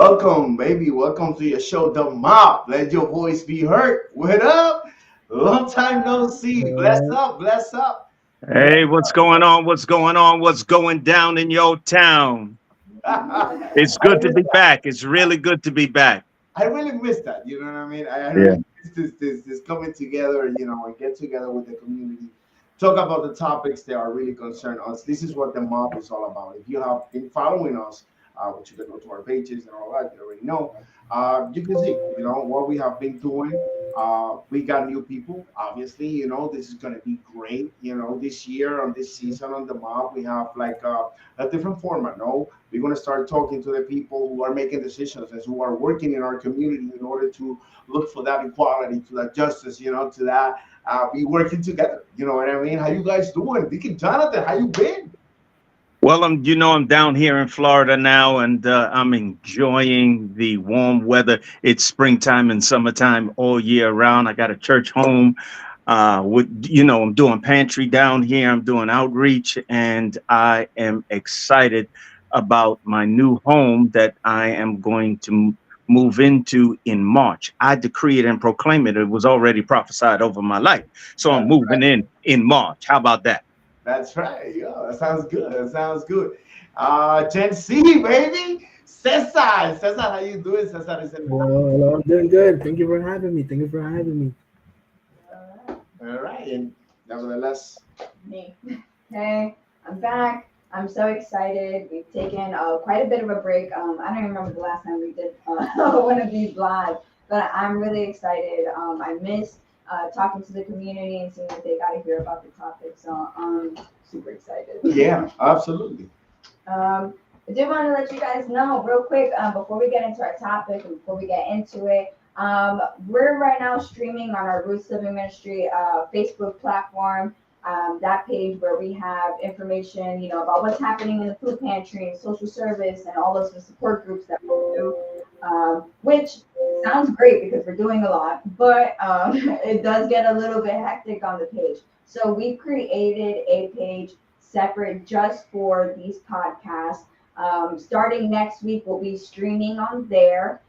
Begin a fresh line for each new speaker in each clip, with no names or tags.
Welcome, baby. Welcome to your show, The Mob. Let your voice be heard. What up? Long time no see. Bless
Uh,
up, bless up.
Hey, what's going on? What's going on? What's going down in your town?
I
It's good to
really,
be back. It's really good to be back.
I really miss that. You know what I mean? I
Yeah.
really miss this coming together. And get together with the community, talk about the topics that are really concern us. This is what the mob is all about. If you have been following us, which you can go to our pages and all that, you already know. You can see, what we have been doing. We got new people, obviously. This is going to be great. This year on this season on the mob, we have like a different format. No, we're going to start talking to the people who are making decisions and who are working in our community in order to look for that equality, to that justice, to that be working together. You know what I mean? How you guys doing? Deacon Jonathan, how you been?
Well, I'm down here in Florida now, and I'm enjoying the warm weather. It's springtime and summertime all year round. I got a church home. I'm doing pantry down here. I'm doing outreach, and I am excited about my new home that I am going to move into in March. I decree it and proclaim it. It was already prophesied over my life, so I'm
That's
moving
right.
in March. How about that?
That's right. Yeah, that sounds good. That sounds good. Gen C, baby. Cesar. Cesar, how you doing? Cesar is in the house.
hello, I'm doing good. Thank you for having me. Thank you for having me.
All right. And nevertheless,
Me. Hey, I'm back. I'm so excited. We've taken quite a bit of a break. I don't even remember the last time we did one of these live, but I'm really excited. I miss talking to the community and seeing what they got to hear about the topic. So I'm super excited.
yeah, absolutely.
I did want to let you guys know real quick before we get into our topic and before we get into it. We're right now streaming on our Roots Living Ministry Facebook platform. That page where we have information, about what's happening in the food pantry and social service and all those the support groups that we do, which sounds great because we're doing a lot, but it does get a little bit hectic on the page. So we created a page separate just for these podcasts. Starting next week, we'll be streaming on there.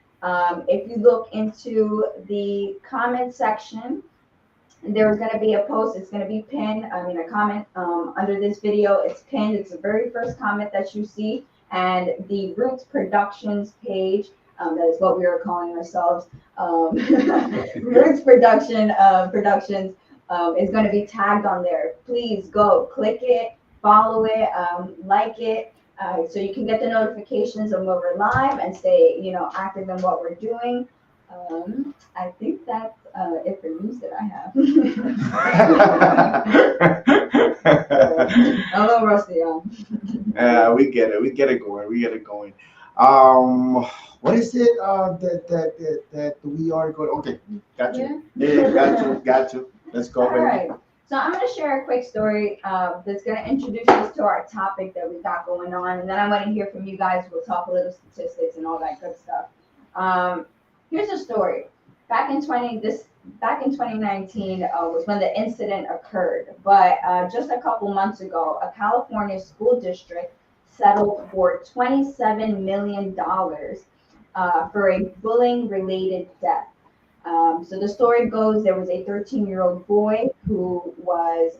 If you look into the comment section, there's going to be a post. It's going to be pinned. A comment under this video. It's pinned. It's the very first comment that you see. And the Roots Productions page, that is what we are calling ourselves, Roots Productions, is going to be tagged on there. Please go click it, follow it, like it. So you can get the notifications of when we're live and stay, active in what we're doing. I think that's it for news that I have. I'm a little rusty on.
We get it. We get it going. We get it going. What is it that we are going? Okay, got you. Yeah, got you. Got you. Let's go,
All
baby.
right. So I'm going to share a quick story that's going to introduce us to our topic that we got going on, and then I want to hear from you guys. We'll talk a little statistics and all that good stuff. Here's a story. Back in 2019 was when the incident occurred, but just a couple months ago, a California school district settled for $27 million for a bullying-related death. So the story goes, there was a 13-year-old boy who was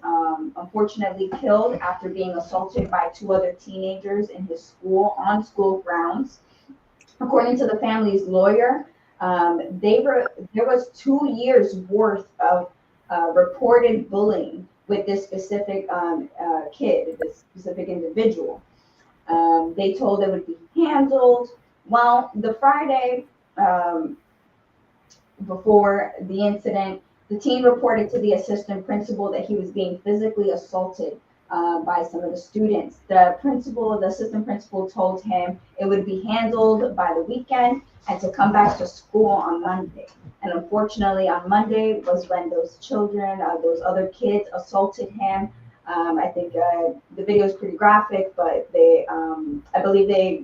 unfortunately killed after being assaulted by two other teenagers in his school on school grounds. According to the family's lawyer, there was 2 years worth of reported bullying with this specific kid, this specific individual. They told it would be handled. Well, the Friday before the incident, the teen reported to the assistant principal that he was being physically assaulted by some of the students. The assistant principal told him it would be handled by the weekend and to come back to school on Monday. And unfortunately, on Monday was when those children, those other kids assaulted him. I think the video is pretty graphic, but I believe they,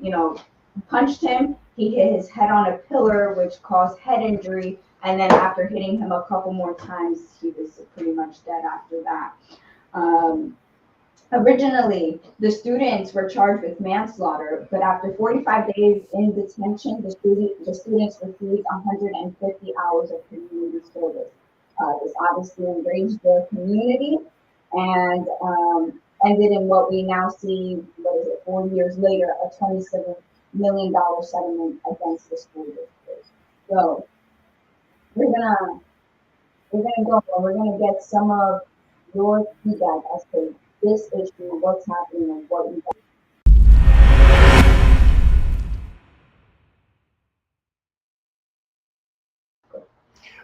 punched him. He hit his head on a pillar, which caused head injury. And then after hitting him a couple more times, he was pretty much dead after that. Originally, the students were charged with manslaughter, but after 45 days in detention, the students received 150 hours of community service. This obviously enraged their community and ended in what we now see, what is it, 4 years later, a $27 million settlement against the school district. So we're gonna we're gonna go and we're gonna get some of your feedback as to this issue, what's happening, and what you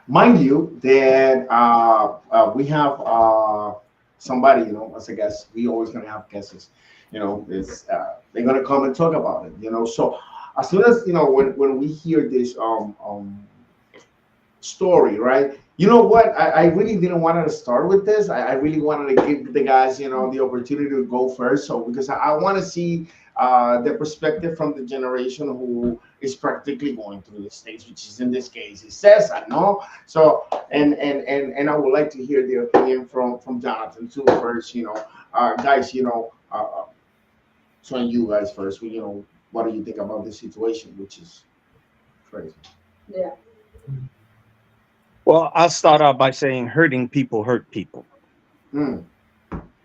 Mind you that we have somebody, as a guest. We always gonna have guests. It's they're gonna come and talk about it. So as soon as when we hear this story, right? You know what? I really didn't want to start with this. I really wanted to give the guys, the opportunity to go first. So because I want to see the perspective from the generation who is practically going through the stage, which is in this case, it says I know. So and I would like to hear the opinion from Jonathan too first. Guys, so you guys first. What do you think about this situation, which is crazy?
yeah.
Well, I'll start out by saying hurting people hurt people.
Mm.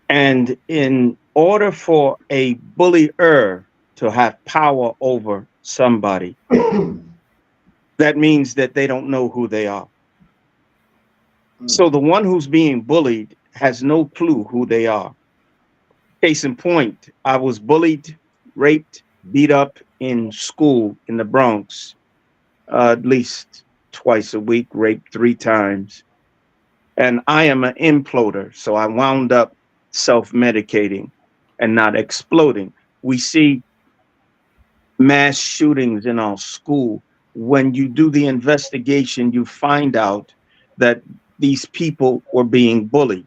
And in order for a bullier to have power over somebody, that means that they don't know who they are. So the one who's being bullied has no clue who they are. Case in point, I was bullied, raped, beat up in school in the Bronx, at least twice a week, raped 3 times. And I am an imploder. So I wound up self-medicating and not exploding. We see mass shootings in our school. When you do the investigation, you find out that these people were being bullied.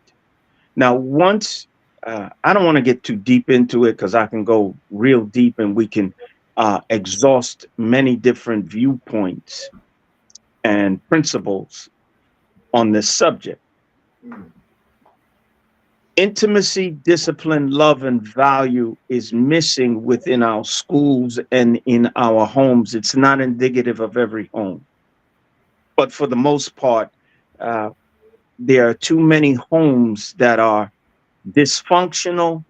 Now, once I don't want to get too deep into it because I can go real deep and we can exhaust many different viewpoints and principles on this subject. Intimacy, discipline, love, and value is missing within our schools and in our homes. It's not indicative of every home. But for the most part, there are too many homes that are dysfunctional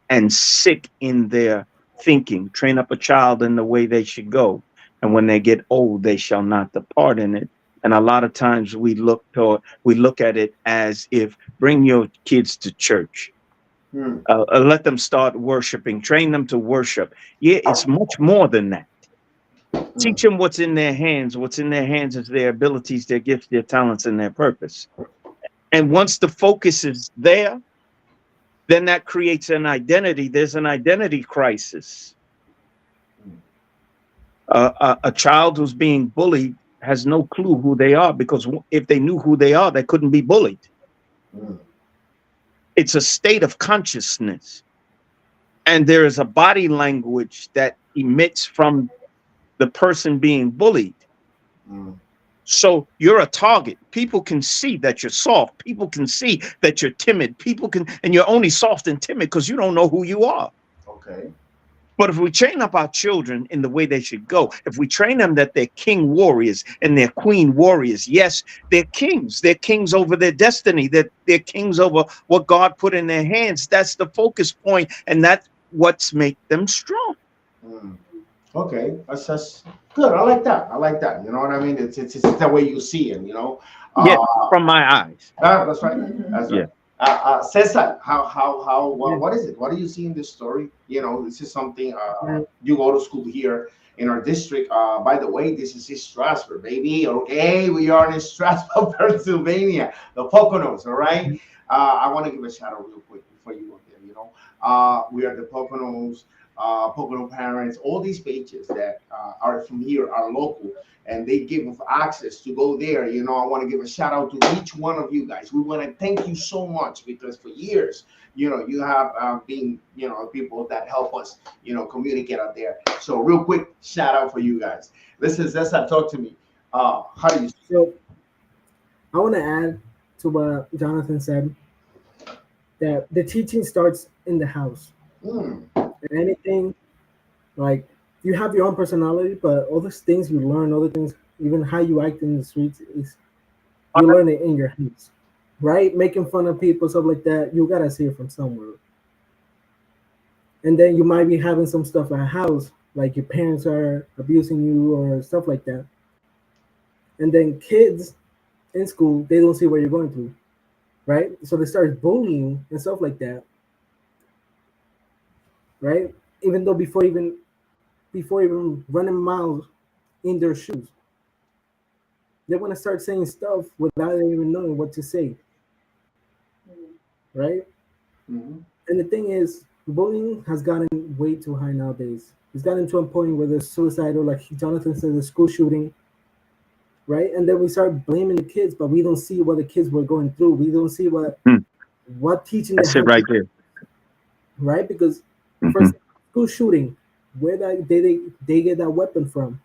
and sick in their thinking. Train up a child in the way they should go, and when they get old, they shall not depart in it. And a lot of times we look at it as if bring your kids to church, let them start worshiping, train them to worship. Yeah, it's much more than that. Teach them what's in their hands. What's in their hands is their abilities, their gifts, their talents, and their purpose. And once the focus is there, then that creates an identity. There's an identity crisis. A child who's being bullied has no clue who they are, because if they knew who they are, they couldn't be bullied. It's a state of consciousness. And there is a body language that emits from the person being bullied. So you're a target. People can see that you're soft. People can see that you're timid. And you're only soft and timid because you don't know who you are.
Okay.
But if we train up our children in the way they should go, if we train them that they're king warriors and they're queen warriors, yes, they're kings. They're kings over their destiny. They're kings over what God put in their hands. That's the focus point, and that's what's make them strong.
Okay, that's good. I like that. You know what I mean? It's the way you see it.
Yeah, from my eyes.
That's right. That's right. Cesar, what is it? What do you see in this story? This is something. You go to school here in our district. By the way, this is in Strasbourg, baby. Okay, we are in Strasbourg, Pennsylvania, the Poconos. All right. I want to give a shout out real quick before you go there. We are the Poconos. Pocono parents, all these pages that are from here are local, and they give us access to go there. I want to give a shout out to each one of you guys. We want to thank you so much, because for years, you have been, people that help us, communicate out there. So real quick, shout out for you guys. Listen, Cesar, talk to me. How do you?
So I want to add to what Jonathan said. that the teaching starts in the house.
Mm.
And anything like you have your own personality, but all those things you learn, all the things, even how you act in the streets, is you learn it in your house, right? Making fun of people, stuff like that. You gotta see it from somewhere. And then you might be having some stuff at house, like your parents are abusing you or stuff like that. And then kids in school, they don't see what you're going through, right? So they start bullying and stuff like that, right? Even though before even running miles in their shoes, they want to start saying stuff without even knowing what to say, right?
Mhm.
And the thing is, bullying has gotten way too high nowadays. It's gotten to a point where there's suicidal, like Jonathan said, the school shooting, right? And then we start blaming the kids, but we don't see what the kids were going through. We don't see
Hmm.
what teaching they
That's it
had,
right there.
right? Because
Hmm.
first school shooting, where they get that weapon from?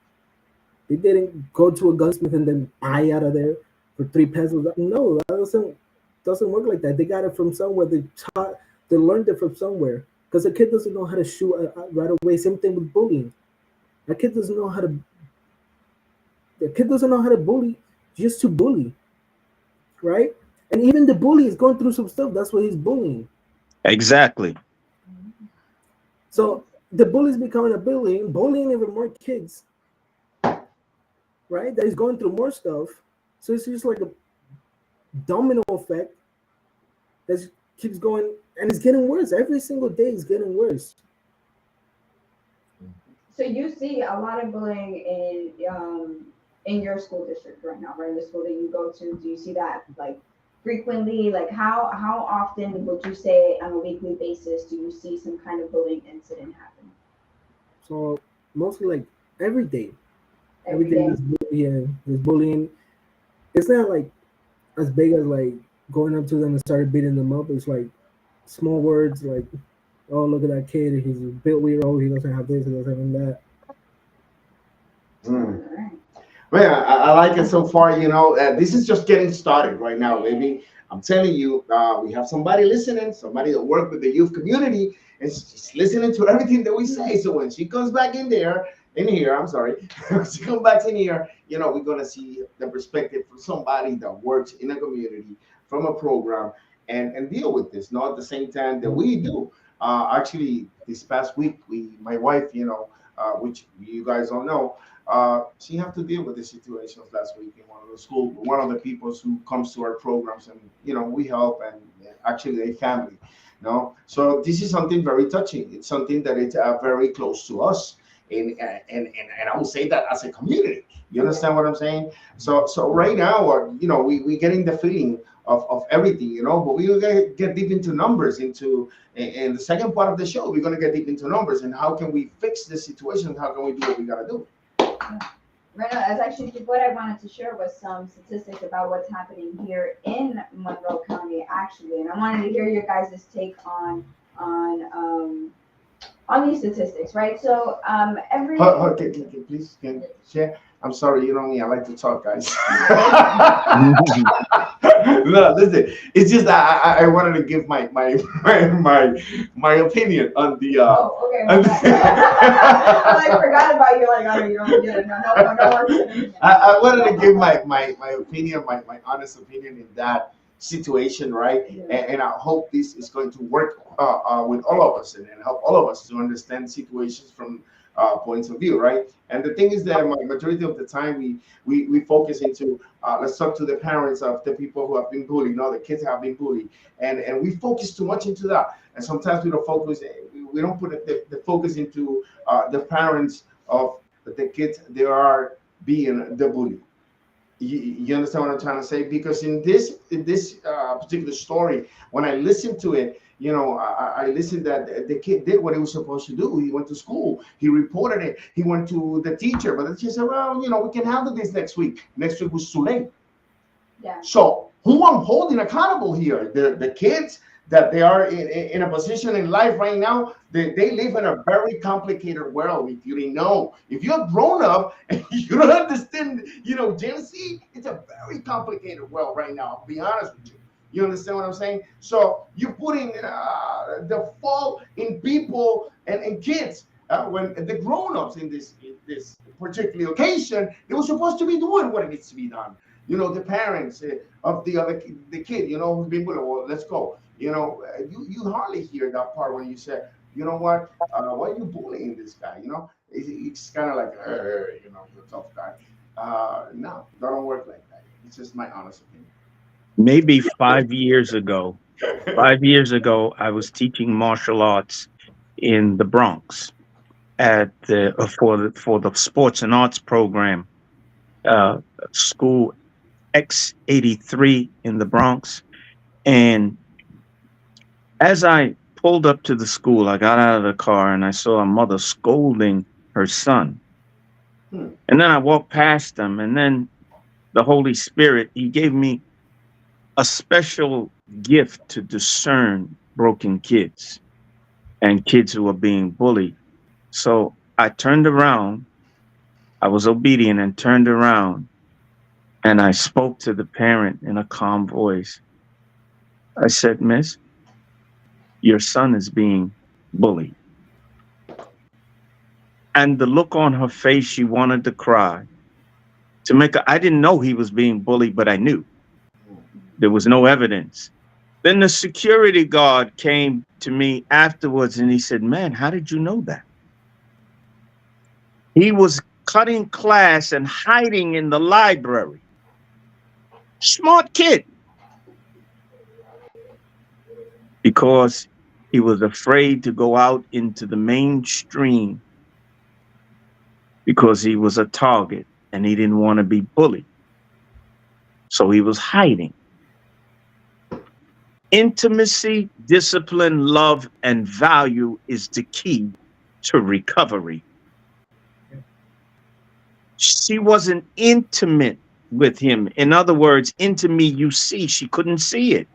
They didn't go to a gunsmith and then buy out of there for 3 pesos. No, that doesn't work like that. They got it from somewhere. They learned it from somewhere. Because a kid doesn't know how to shoot right away. Same thing with bullying. A kid doesn't know how to. The kid doesn't know how to bully just to bully, right? And even the bully is going through some stuff. That's why he's bullying.
Exactly.
So the bully's becoming a bullying even more kids, right? That is going through more stuff. So it's just like a domino effect that keeps going, and it's getting worse every single day. It's getting worse.
So you see a lot of bullying in your school district right now, right? In the school that you go to, do you see that like frequently? Like how often would you say on a weekly basis do you see some kind of bullying incident happen?
So mostly like every day, every
Every
day
day.
there's bullying. It's not like as big as like going up to them and started beating them up. It's like small words like, "Oh, look at that kid. He's a bit weird. Oh, he doesn't have this. He doesn't have that."
Mm.
All right.
Well, I like it so far. This is just getting started right now, baby. I'm telling you, we have somebody listening, somebody that work with the youth community, and she's listening to everything that we say. So when she comes back in here, I'm sorry, when she comes back in here, we're gonna see the perspective from somebody that works in a community, from a program, and deal with this. Not at the same time that we do. Actually, this past week, my wife, which you guys don't know. She have to deal with the situations last week in one of the school. One of the people who comes to our programs, and we help, and actually a family. So this is something very touching. It's something that is very close to us, and I would say that as a community. You understand what I'm saying? So right now, we getting the feeling of everything, but we will get deep into numbers in the second part of the show. We're going to get deep into numbers and how can we fix the situation? How can we do what we got to do?
Right now, that's actually what I wanted to share was some statistics about what's happening here in Monroe County, actually, and I wanted to hear your guys' take on these statistics, right? So every
Please can share. I'm sorry, you know me. I like to talk, guys. No, listen. It's just that I wanted to give my opinion on the.
Oh, okay.
On
I like forgot about you. Like, oh, you don't get it. No more.
I wanted to give my opinion, my honest opinion in that situation, right?
Yeah.
And I hope this is going to work with all of us and help all of us to understand situations from points of view, right? And the thing is that majority of the time we focus into let's talk to the parents of the people who have been bullied, the kids have been bullied, and we focus too much into that, and sometimes we don't focus, we don't put the focus into the parents of the kids they are being the bully. You understand what I'm trying to say? Because in this particular story, when I listened to it, I listened that the kid did what he was supposed to do. He went to school. He reported it. He went to the teacher, but the teacher said, "Well, we can handle this next week." Next week was too late.
Yeah.
So who I'm holding accountable here? The kids that they are in a position in life right now. They live in a very complicated world. If you didn't know, if you're grown up and you don't understand, Gen Z, it's a very complicated world right now. I'll be honest with you. You understand what I'm saying? So you're putting the fault in people and kids. When the grown-ups in this particular occasion, they were supposed to be doing what needs to be done. You know, the parents of the kid, you know, who's been bullied. Well, let's go. You know, you hardly hear that part when you say, you know what, why are you bullying this guy? You know, it's kind of like, you know, the tough guy. No, that don't work like that. It's just my honest opinion.
Maybe 5 years ago, 5 years ago, I was teaching martial arts in the Bronx at the for the sports and arts program, uh, school X83 in the Bronx. And as I pulled up to the school, I got out of the car and I saw a mother scolding her son.
Hmm.
And then I walked past them, and then the Holy Spirit, He gave me a special gift to discern broken kids and kids who are being bullied. So I turned around, I was obedient and turned around, and I spoke to the parent in a calm voice. I said, Miss, your son is being bullied. And the look on her face, she wanted to cry. I didn't know he was being bullied, but I knew there was no evidence. Then the security guard came to me afterwards and he said, man, how did you know that? He was cutting class and hiding in the library. Smart kid. Because he was afraid to go out into the mainstream because he was a target and he didn't want to be bullied. So he was hiding. Intimacy, discipline, love, and value is the key to recovery. She wasn't intimate with him. In other words, into me, you see, she couldn't see it.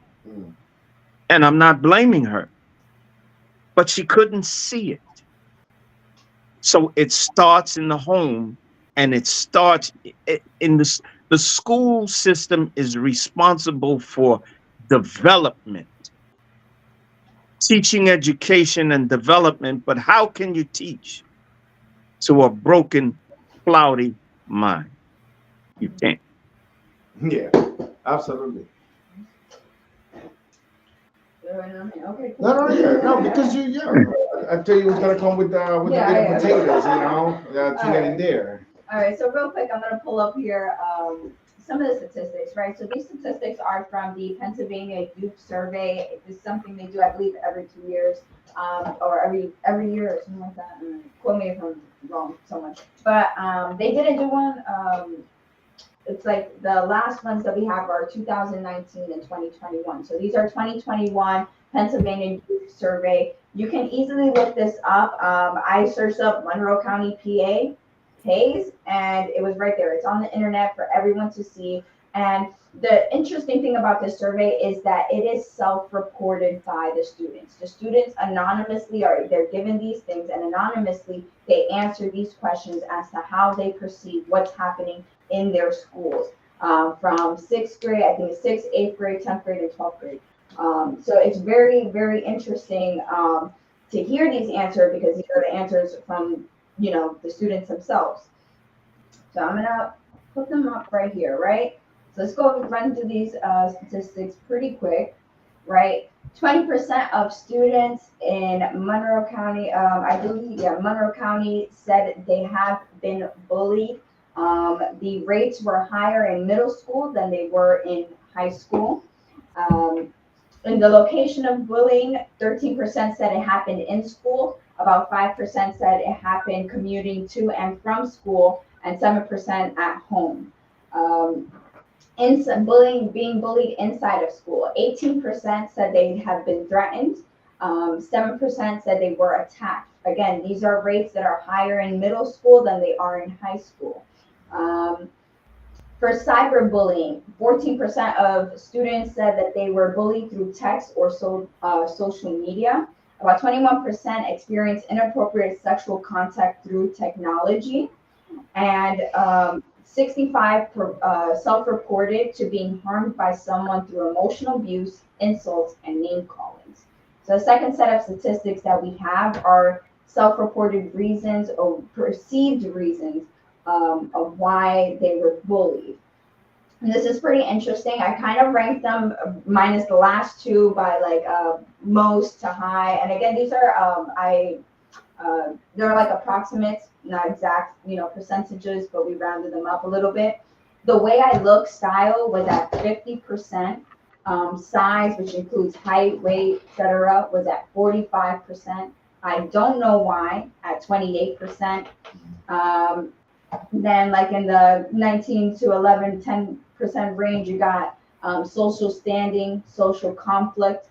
And I'm not blaming her, but she couldn't see it. So it starts in the home, and it starts in the school system is responsible for development, teaching, education, and development. But how can you teach to a broken, cloudy mind? You can't.
Yeah, absolutely.
Okay.
No, because I tell you what's gonna come with the bit of potatoes, you know, to get in there.
All right, so real quick, I'm gonna pull up here some of the statistics, right? So these statistics are from the Pennsylvania Youth Survey. This is something they do, I believe, every 2 years, or every year or something like that. Quote me if I'm wrong so much. But they didn't do one. It's like the last ones that we have are 2019 and 2021. So these are 2021 Pennsylvania Youth Survey. You can easily look this up. I searched up Monroe County, PA pays, and it was right there. It's on the internet for everyone to see. And the interesting thing about this survey is that it is self-reported by the students. The students anonymously they're given these things, and anonymously they answer these questions as to how they perceive what's happening in their schools, from 6th grade, I think it's 6th, 8th grade, 10th grade, and 12th grade. So it's very, very interesting to hear these answers, because these are the answers from, you know, the students themselves. So I'm gonna put them up right here, right? So let's go run through these statistics pretty quick, right? 20% of students in Monroe County, I believe, Monroe County said they have been bullied. The rates were higher in middle school than they were in high school. In the location of bullying, 13% said it happened in school, about 5% said it happened commuting to and from school, and 7% at home. Being bullied inside of school, 18% said they have been threatened, 7% said they were attacked. Again, these are rates that are higher in middle school than they are in high school. For cyberbullying, 14% of students said that they were bullied through text or social media. About 21% experienced inappropriate sexual contact through technology. And 65 self-reported to being harmed by someone through emotional abuse, insults, and name callings. So the second set of statistics that we have are self-reported reasons or perceived reasons of why they were bullied. And this is pretty interesting. I kind of ranked them minus the last two by like most to high. And again, these are they're like approximates, not exact, percentages, but we rounded them up a little bit. The way I look style was at 50%. Size, which includes height, weight, etc., was at 45%. I don't know why at 28%. Then like in the 19 to 11, 10% range, you got social standing, social conflict,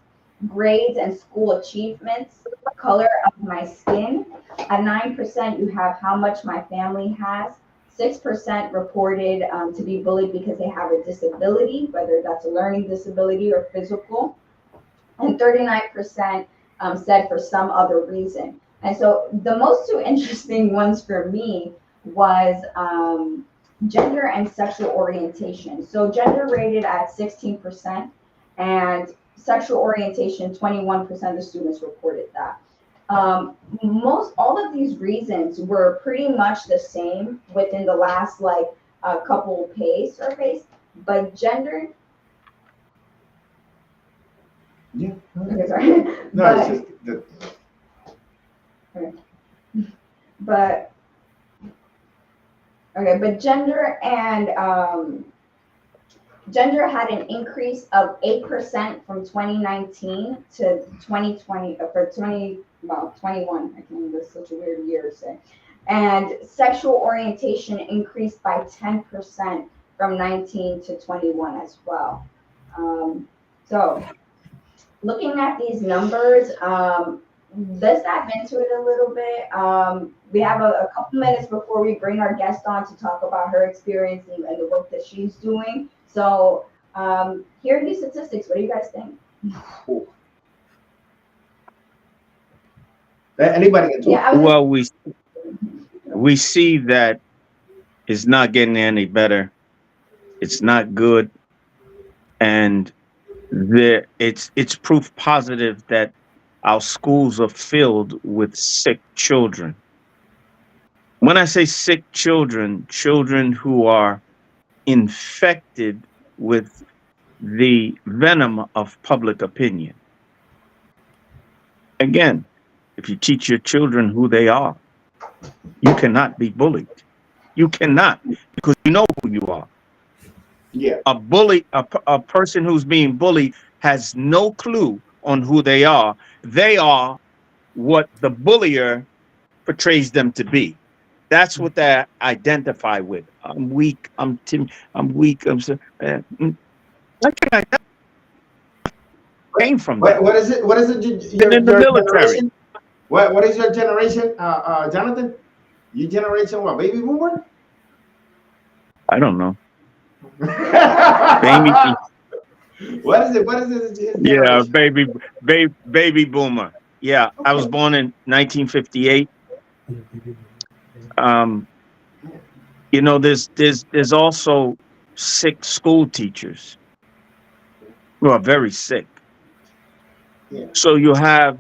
grades and school achievements, color of my skin. At 9%, you have how much my family has. 6% reported to be bullied because they have a disability, whether that's a learning disability or physical. And 39% said for some other reason. And so the most two interesting ones for me was gender and sexual orientation. So gender rated at 16% and sexual orientation, 21% of the students reported that. All of these reasons were pretty much the same within the last couple pay surveys, but gender.
Yeah.
Okay, sorry.
No, it's just the,
Okay. But gender and gender had an increase of 8% from 2019 to 2020 for 21. I can't remember, it's such a weird year to say. And sexual orientation increased by 10% from 19 to 21 as well. So looking at these numbers, let's dive into it a little bit. We have a couple minutes before we bring our guest on to talk about her experience and the work that she's doing. So here are these statistics. What do you guys think?
anybody can talk.
Yeah,
Well, we see that it's not getting any better. It's not good, and it's proof positive that our schools are filled with sick children. When I say sick children, children who are infected with the venom of public opinion. Again, if you teach your children who they are, you cannot be bullied. You cannot, because you know who you are.
Yeah.
A bully, a person who's being bullied has no clue on who they are. They are what the bullier portrays them to be. That's what they identify with. I'm weak. I'm timid. I'm weak. I'm so. I came from that.
What is it? What is it?
Been in the military.
Generation? What is your generation, Jonathan? Your generation, what? Baby boomer?
I don't know.
Baby. What is it? What is it?
Yeah, baby boomer. Yeah, okay. I was born in 1958. There's also sick school teachers who are very sick. Yeah. So you have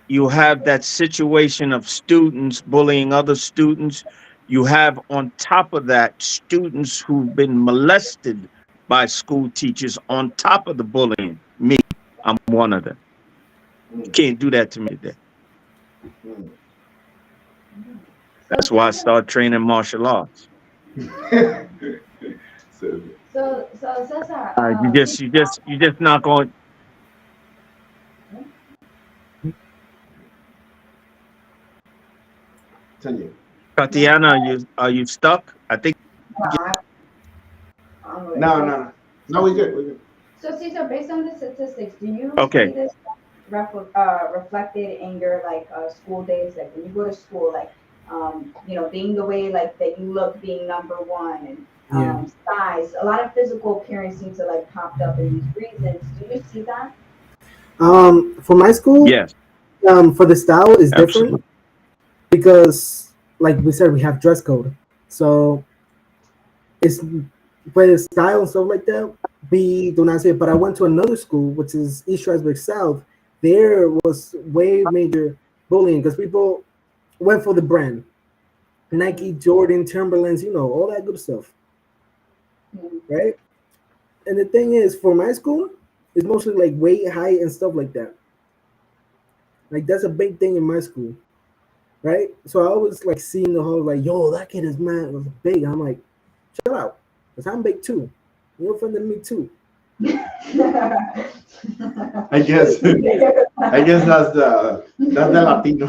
that situation of students bullying other students. You have on top of that students who've been molested by school teachers on top of the bullying. Me, I'm one of them. You can't do that to me today. That's why I started training martial arts.
So Cesar,
you just not going. Tatiana, are you stuck? I think.
No, we're good.
So Cesar, based on the statistics, do you
see
this reflected in your school days, like when you go to school, being the way that you look, being number one, and size, a lot of physical appearance seems to popped up in these reasons. Do you see that?
For my school,
yes.
For the style is different.
Absolutely.
Because, like we said, we have dress code. So it's by the style and stuff like that. We do not see it. But I went to another school, which is East Stroudsburg South. There was way major bullying because people went for the brand, Nike, Jordan, Timberlands, all that good stuff, right? And the thing is, for my school, it's mostly like weight, height, and stuff like that. Like that's a big thing in my school, right? So I always like seeing the whole like, yo, that kid is man was big. I'm like, chill out, cause I'm big too. You're offending me too.
I guess that's the Latino.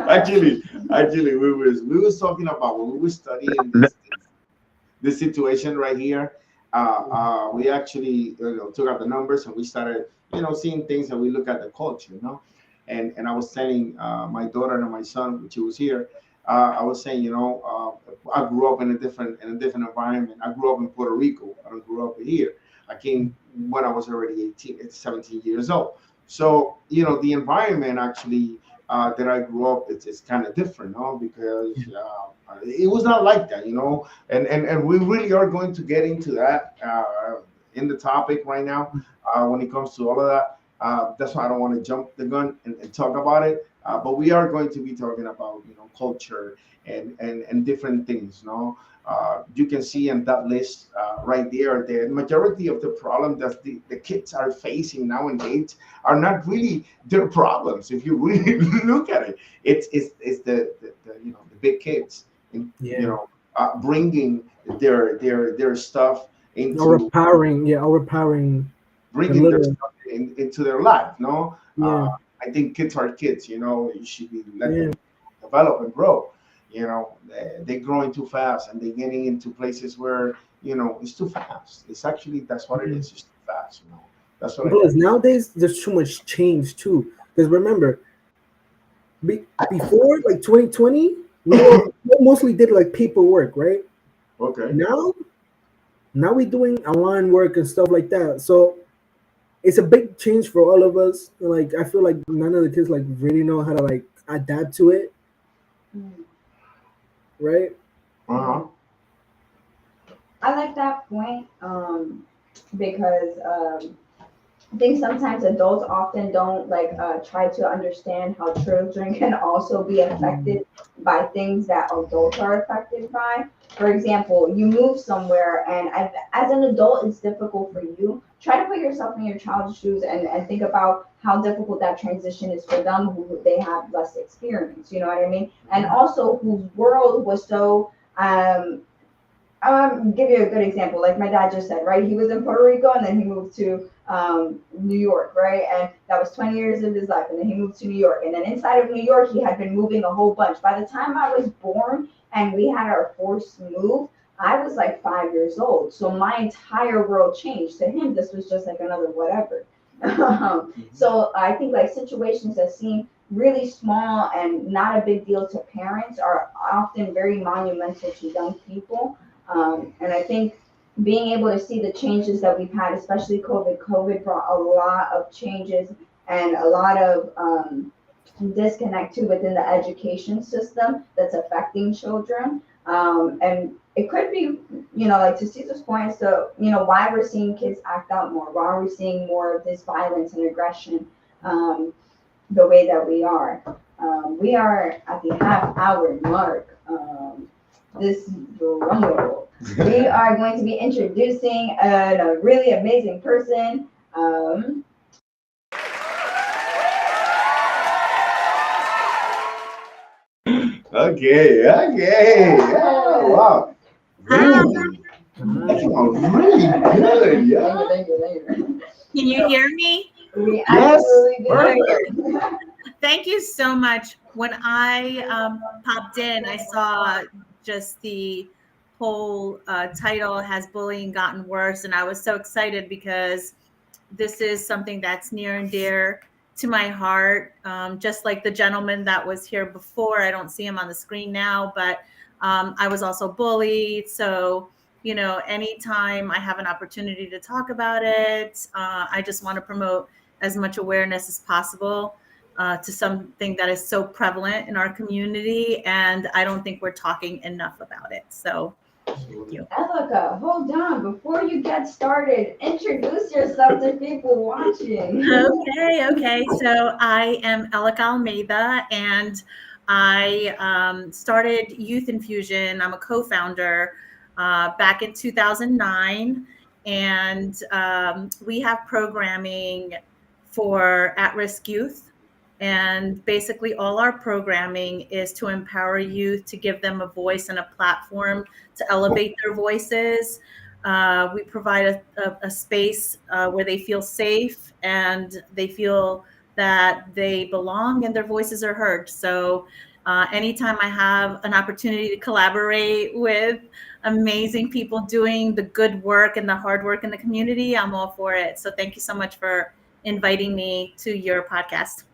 actually, we was talking about when we were studying this situation right here. We actually took out the numbers and we started seeing things, and we look at the culture, and I was telling my daughter and my son, which was here. I was saying, I grew up in a different environment. I grew up in Puerto Rico. I don't grew up here. I came when I was already 17 years old. So, the environment actually that I grew up, it's kind of different, because it was not like that, and we really are going to get into that in the topic right now when it comes to all of that. That's why I don't want to jump the gun and talk about it. But we are going to be talking about culture and different things. You can see in that list right there, the majority of the problem that the kids are facing nowadays are not really their problems. If you really look at it, it's the big kids, bringing their stuff into
overpowering the
bringing their
little.
stuff into their life.
Yeah,
I think kids are kids. You should be let
yeah,
them develop and grow. They're growing too fast, and they're getting into places where it's too fast. It's actually that's what it is. It's too fast. That's what I
because
think.
nowadays there's too much change too. Because remember, before like 2020, we mostly did like paperwork, right?
Okay.
Now we're doing online work and stuff like that. So it's a big change for all of us. Like I feel like none of the kids like really know how to like adapt to it, right?
Uh-huh.
I like that point because I think sometimes adults often don't try to understand how children can also be affected by things that adults are affected by. For example, you move somewhere, and as an adult, it's difficult for you. Try to put yourself in your child's shoes and think about how difficult that transition is for them who they have less experience. You know what I mean? And also whose world was so give you a good example. Like my dad just said, right? He was in Puerto Rico and then he moved to New York, right? And that was 20 years of his life. And then he moved to New York. And then inside of New York, he had been moving a whole bunch. By the time I was born and we had our forced move, I was like 5 years old. So my entire world changed. To him, this was just like another whatever. So I think like situations that seem really small and not a big deal to parents are often very monumental to young people. And I think being able to see the changes that we've had, especially COVID brought a lot of changes and a lot of disconnect too within the education system that's affecting children. And it could be, like to Caesar's point, so, why we're seeing kids act out more, why are we seeing more of this violence and aggression the way that we are. We are at the half hour mark. This drum roll. We are going to be introducing a really amazing person.
Okay. Yeah, wow. Really, that came out really good. Yeah.
Thank you.
Can you hear me?
We
Yes.
absolutely
Perfect.
do.
Thank you so much. When I popped in, I saw just the whole title, Has Bullying Gotten Worse? And I was so excited because this is something that's near and dear to my heart. Just like the gentleman that was here before, I don't see him on the screen now, but I was also bullied. So, anytime I have an opportunity to talk about it, I just want to promote as much awareness as possible. to something that is so prevalent in our community, and I don't think we're talking enough about it. So thank you.
Elika, hold on. Before you get started, introduce yourself to people watching.
Okay. So I am Elika Almeida, and I started Youth Infusion. I'm a co-founder back in 2009, and we have programming for at-risk youth. And basically, all our programming is to empower youth, to give them a voice and a platform to elevate their voices. We provide a space where they feel safe and they feel that they belong and their voices are heard. So anytime I have an opportunity to collaborate with amazing people doing the good work and the hard work in the community, I'm all for it. So thank you so much for inviting me to your podcast.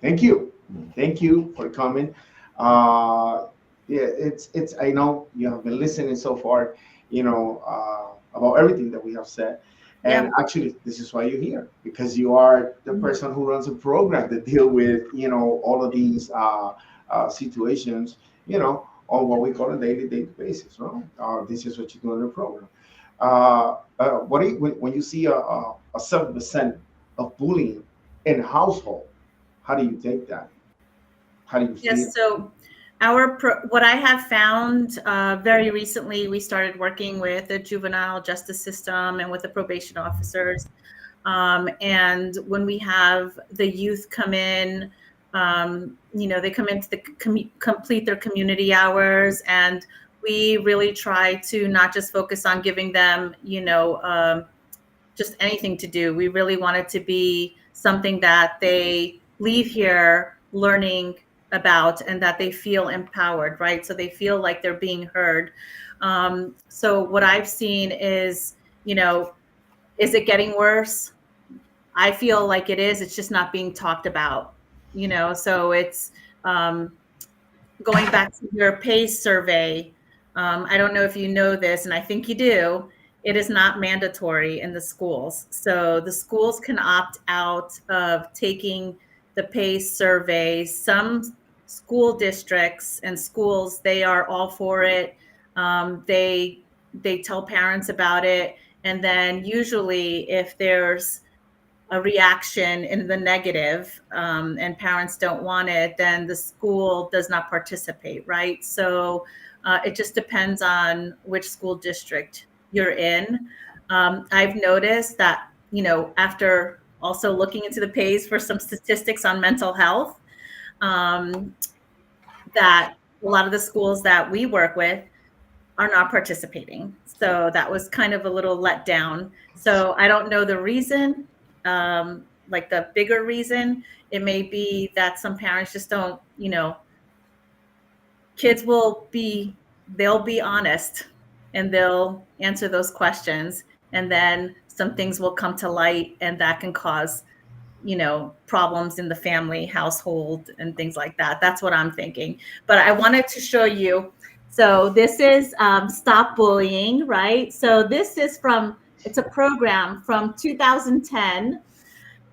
Thank you. Thank you for coming. Yeah, it's. I know you have been listening so far, about everything that we have said. And actually, this is why you're here, because you are the person who runs a program that deal with, all of these situations, on what we call a daily basis. Right? This is what you do in the program. What do you, when you see a 7% of bullying in household? How do you take that? How do you feel?
Yes, so what I have found very recently, we started working with the juvenile justice system and with the probation officers. And when we have the youth come in, they come in to complete their community hours, and we really try to not just focus on giving them, just anything to do. We really want it to be something that they leave here learning about and that they feel empowered, right? So they feel like they're being heard. So what I've seen is, is it getting worse? I feel like it is. It's just not being talked about, so it's going back to your PACE survey. I don't know if you know this, and I think you do. It is not mandatory in the schools. So the schools can opt out of taking the PACE survey. Some school districts and schools, they are all for it. They tell parents about it. And then usually if there's a reaction in the negative and parents don't want it, then the school does not participate, right? So it just depends on which school district you're in. I've noticed that, after also looking into the PACE for some statistics on mental health, that a lot of the schools that we work with are not participating. So that was kind of a little letdown. So I don't know the reason, like the bigger reason. It may be that some parents just don't, kids they'll be honest and they'll answer those questions. And then some things will come to light and that can cause, problems in the family household and things like that. That's what I'm thinking. But I wanted to show you. So this is Stop Bullying, right? So this is it's a program from 2010.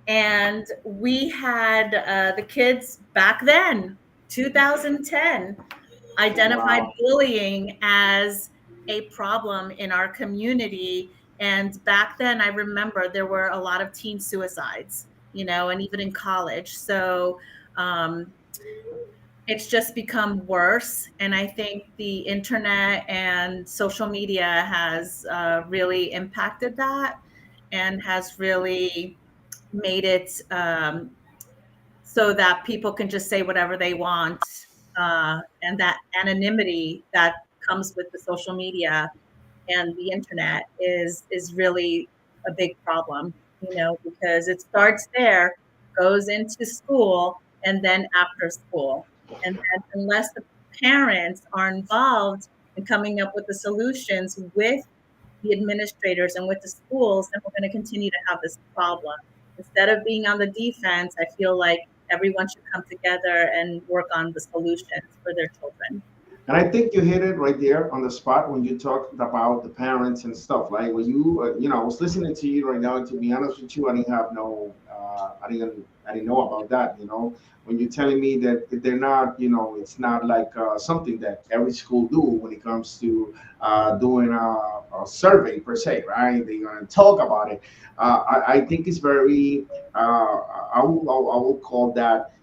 And we had the kids back then, 2010, identified bullying as a problem in our community. And back then, I remember there were a lot of teen suicides, and even in college. So it's just become worse. And I think the internet and social media has really impacted that and has really made it so that people can just say whatever they want. And that anonymity that comes with the social media and the internet is really a big problem, because it starts there, goes into school, and then after school. And then unless the parents are involved in coming up with the solutions with the administrators and with the schools, then we're going to continue to have this problem. Instead of being on the defense, I feel like everyone should come together and work on the solutions for their children.
And I think you hit it right there on the spot when you talked about the parents and stuff. Like when you, I was listening to you right now, and to be honest with you, I didn't have no, I didn't know about that. When you're telling me that they're not, it's not like something that every school do when it comes to doing a survey per se, right? They're gonna talk about it. I think it's very, I will call that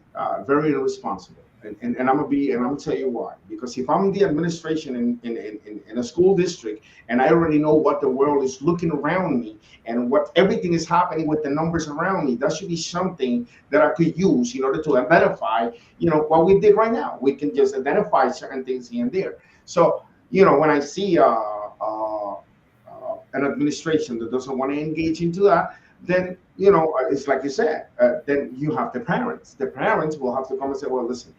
very irresponsible. And I'm gonna be, and I'm gonna tell you why. Because if I'm in the administration in a school district, and I already know what the world is looking around me and what everything is happening with the numbers around me, that should be something that I could use in order to identify, what we did right now. We can just identify certain things here and there. So, when I see an administration that doesn't want to engage into that, then it's like you said. Then you have the parents. The parents will have to come and say, "Well, listen,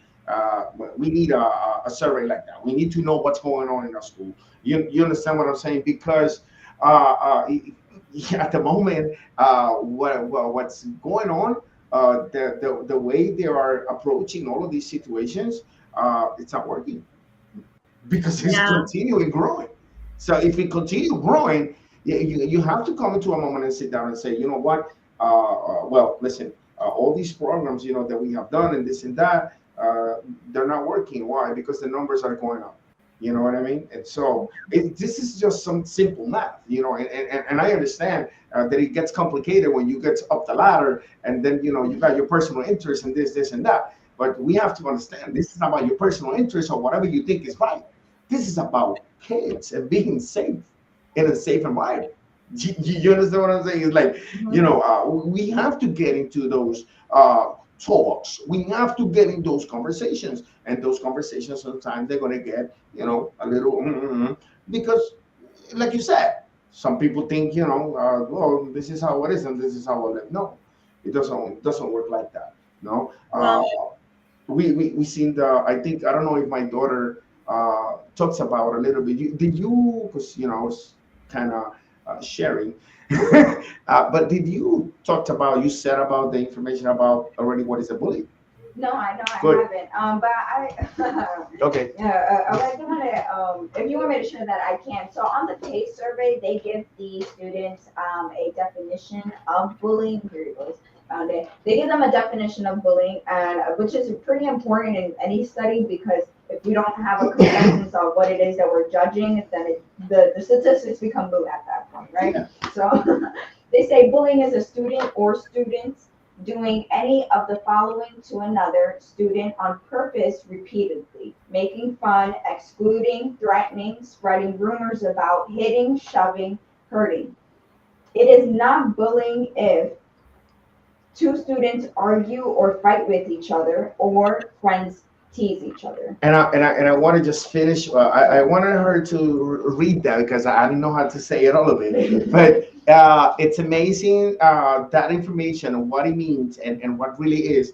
we need a survey like that. We need to know what's going on in our school." You understand what I'm saying? Because at the moment, what's going on, the way they are approaching all of these situations, it's not working because it's
Yeah.
continuing growing. So if it continue growing, you have to come into a moment and sit down and say, you know what? Well, listen, all these programs, that we have done and this and that, they're not working. Why? Because the numbers are going up. You know what I mean? And so this is just some simple math, and I understand that it gets complicated when you get up the ladder, and then, you got your personal interest in this, and that. But we have to understand this is not about your personal interest or whatever you think is right. This is about kids and being safe in a safe environment. You understand what I'm saying? It's like, we have to get into those talks. We have to get in those conversations. And those conversations, sometimes they're going to get, a little, because, like you said, some people think, well, this is how it is and this is how I live. No, it doesn't work like that. No.
Well,
We seen I think, I don't know if my daughter talks about a little bit. Because, I was kind of sharing, but did you you said about the information about already what is a bully?
No, I know I
Good.
haven't. But I.
Okay.
Yeah, I want to. If you want me to share that, I can. So on the PACE survey, they give the students a definition of bullying. Here it goes. Found it. They give them a definition of bullying, and which is pretty important in any study, because if we don't have a consensus on what it is that we're judging, then the statistics become moot at that point, right?
Yeah.
So they say bullying is a student or students doing any of the following to another student on purpose repeatedly: making fun, excluding, threatening, spreading rumors about, hitting, shoving, hurting. It is not bullying if two students argue or fight with each other, or friends tease each other.
And I want to just finish. I wanted her to read that because I didn't know how to say it all of it. But it's amazing, that information and what it means and what really is.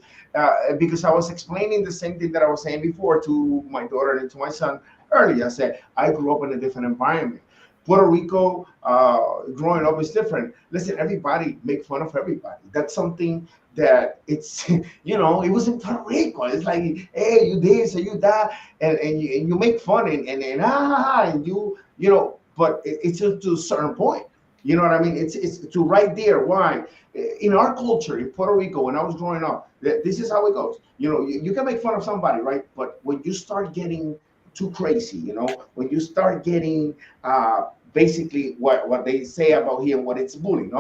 Because I was explaining the same thing that I was saying before to my daughter and to my son earlier. I said I grew up in a different environment. Puerto Rico, growing up is different. Listen, everybody make fun of everybody. That's something that it's, it was in Puerto Rico. It's like, hey, you this or you that, and you make fun and but it's to a certain point. You know what I mean? It's to right there. Why? In our culture in Puerto Rico, when I was growing up, this is how it goes. You can make fun of somebody, right? But when you start getting too crazy, when you start getting basically what they say about here, what it's bullying,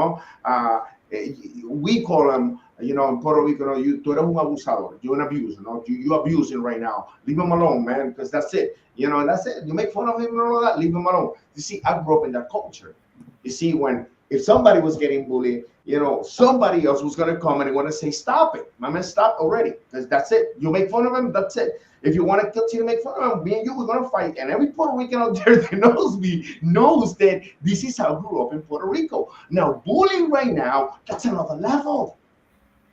we call them, in Puerto Rico, tú eres un abusador, you're an abuser, you abusing right now. Leave him alone, man, because that's it. That's it. You make fun of him and all that, leave him alone. You see, I grew up in that culture. You see, if somebody was getting bullied, somebody else was gonna come and want to say, stop it, my man, stop already, because that's it. You make fun of him, that's it. If you want to continue to make fun of him, me and you, we're gonna fight. And every Puerto Rican out there that knows me knows that this is how I grew up in Puerto Rico. Now, bullying right now, that's another level.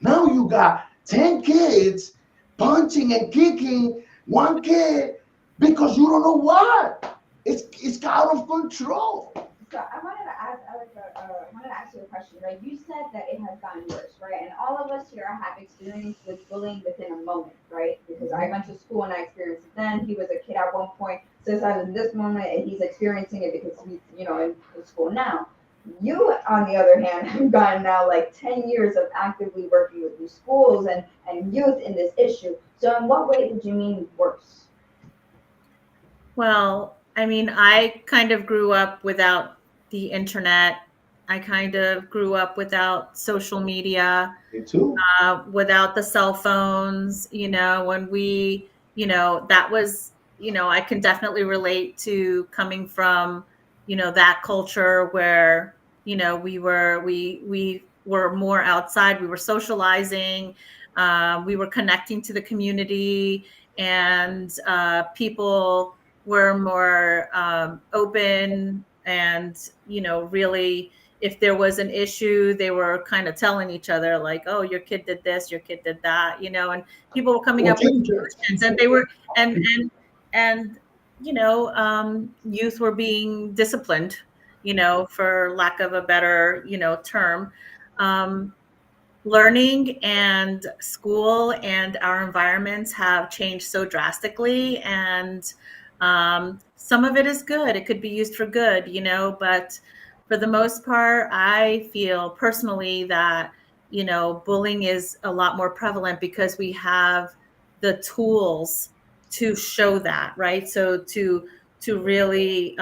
Now you got 10 kids punching and kicking one kid because you don't know what. It's out of control.
So I wanted to ask Elika, I wanted to ask you a question, right? You said that it has gotten worse, right? And all of us here have experience with bullying within a moment, right? Because I went to school and I experienced it then. He was a kid at one point, so it's in this moment, and he's experiencing it because he's, in school now. You, on the other hand, have gotten now like 10 years of actively working with these schools and youth in this issue. So in what way did you mean worse?
Well, I mean, I kind of grew up without the internet. I kind of grew up without social media,
Me too.
without the cell phones. When that was, I can definitely relate to coming from, that culture where, we were more outside. We were socializing. We were connecting to the community, and people were more open, and really, if there was an issue, they were kind of telling each other like, oh, your kid did this, your kid did that, and people were coming up with solutions, and they were and youth were being disciplined, for lack of a better term. um, Learning and school and our environments have changed so drastically, and some of it is good. It could be used for good, but for the most part, I feel personally that bullying is a lot more prevalent because we have the tools to show that, right? So to really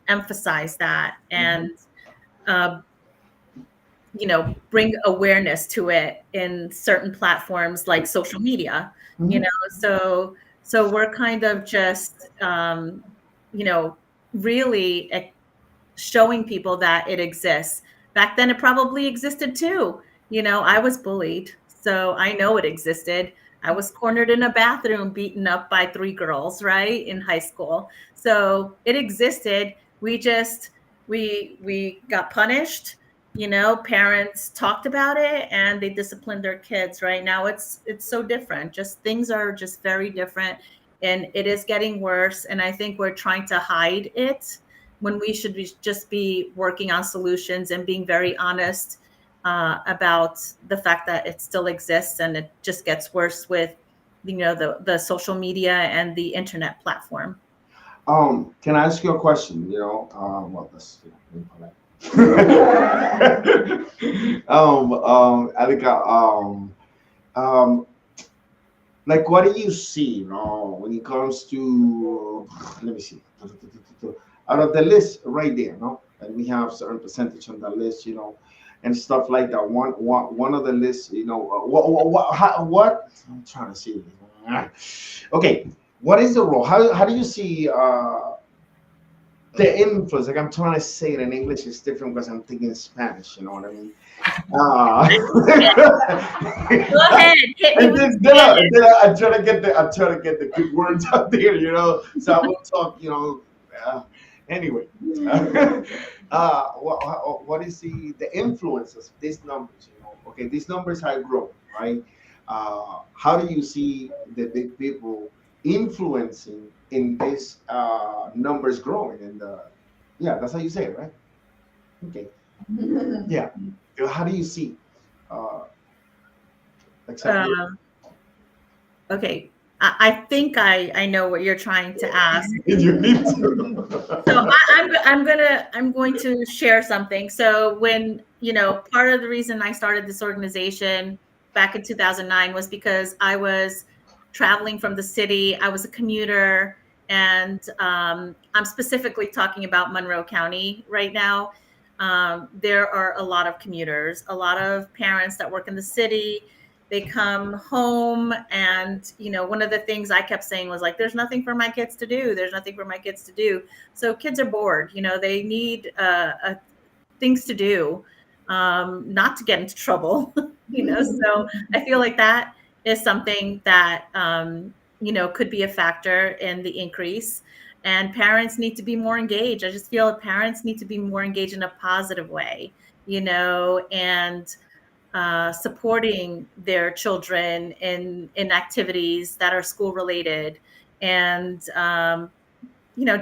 emphasize that, and uh, bring awareness to it in certain platforms like social media.
Mhm.
So we're kind of just really showing people that it exists. Back then it probably existed too. I was bullied, so I know it existed. I was cornered in a bathroom beaten up by 3 girls, right, in high school. So it existed. We got punished. Parents talked about it and they disciplined their kids. Right now it's so different. Just things are just very different, and it is getting worse, and I think we're trying to hide it when we should just be working on solutions and being very honest about the fact that it still exists, and it just gets worse with the social media and the internet platform.
Can I ask you a question? Well, let's Alika, like, what do you see, when it comes to, let me see, out of the list right there, and we have certain percentage on the list, and stuff like that. One of the lists, what I'm trying to see. Okay, what is the role? How do you see the influence? Like, I'm trying to say it in English, it's different because I'm thinking Spanish. You know what I mean?
Go ahead, hit me
And
with
then, I'm trying to get the good words out there, So I will talk, anyway. What is the influences of these numbers? Okay, these numbers have grown, right? How do you see the big people influencing in these numbers growing? And yeah, that's how you say it, right? Okay. Yeah. How do you see? Exactly.
Okay, I think I know what you're trying to ask.
You need to.
So I'm going to share something. So when part of the reason I started this organization back in 2009 was because I was traveling from the city. I was a commuter, and I'm specifically talking about Monroe County right now. There are a lot of commuters, a lot of parents that work in the city. They come home, and one of the things I kept saying was like, there's nothing for my kids to do. There's nothing for my kids to do. So kids are bored. They need things to do, not to get into trouble. So I feel like that is something that could be a factor in the increase. And parents need to be more engaged. I just feel that parents need to be more engaged in a positive way, and supporting their children in activities that are school related, and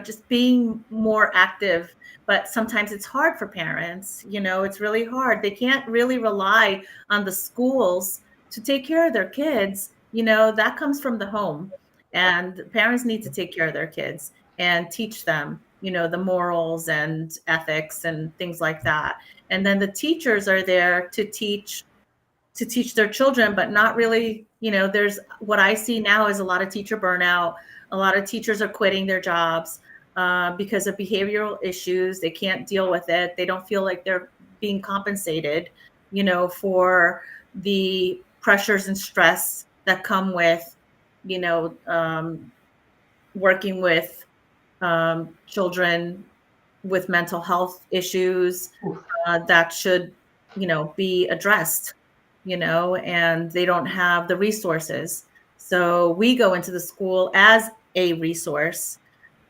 just being more active. But sometimes it's hard for parents. It's really hard. They can't really rely on the schools to take care of their kids. That comes from the home, and parents need to take care of their kids and teach them, the morals and ethics and things like that. And then the teachers are there to teach their children, but not really, there's what I see now is a lot of teacher burnout. A lot of teachers are quitting their jobs because of behavioral issues. They can't deal with it. They don't feel like they're being compensated, for the pressures and stress that come with, working with children with mental health issues that should, be addressed, and they don't have the resources. So we go into the school as a resource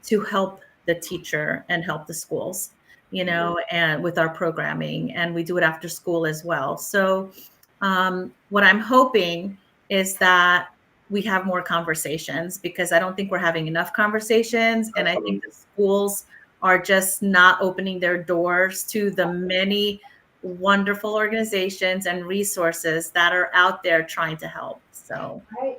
to help the teacher and help the schools, and with our programming, and we do it after school as well. So what I'm hoping is that we have more conversations, because I don't think we're having enough conversations. And I think the schools are just not opening their doors to the many wonderful organizations and resources that are out there trying to help. So
I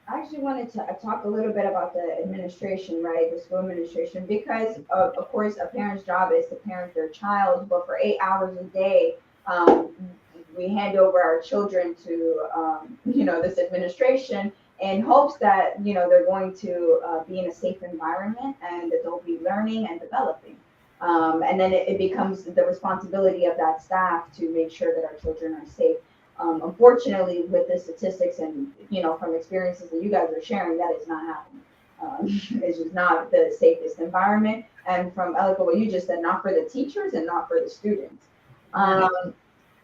actually wanted to talk a little bit about the administration, right? The school administration, because of course a parent's job is to parent their child, but for 8 hours a day, we hand over our children to, this administration in hopes that, they're going to be in a safe environment and that they'll be learning and developing. And then it becomes the responsibility of that staff to make sure that our children are safe. Unfortunately, with the statistics and, from experiences that you guys are sharing, that is not happening. It's just not the safest environment. And from Elika, what you just said, not for the teachers and not for the students.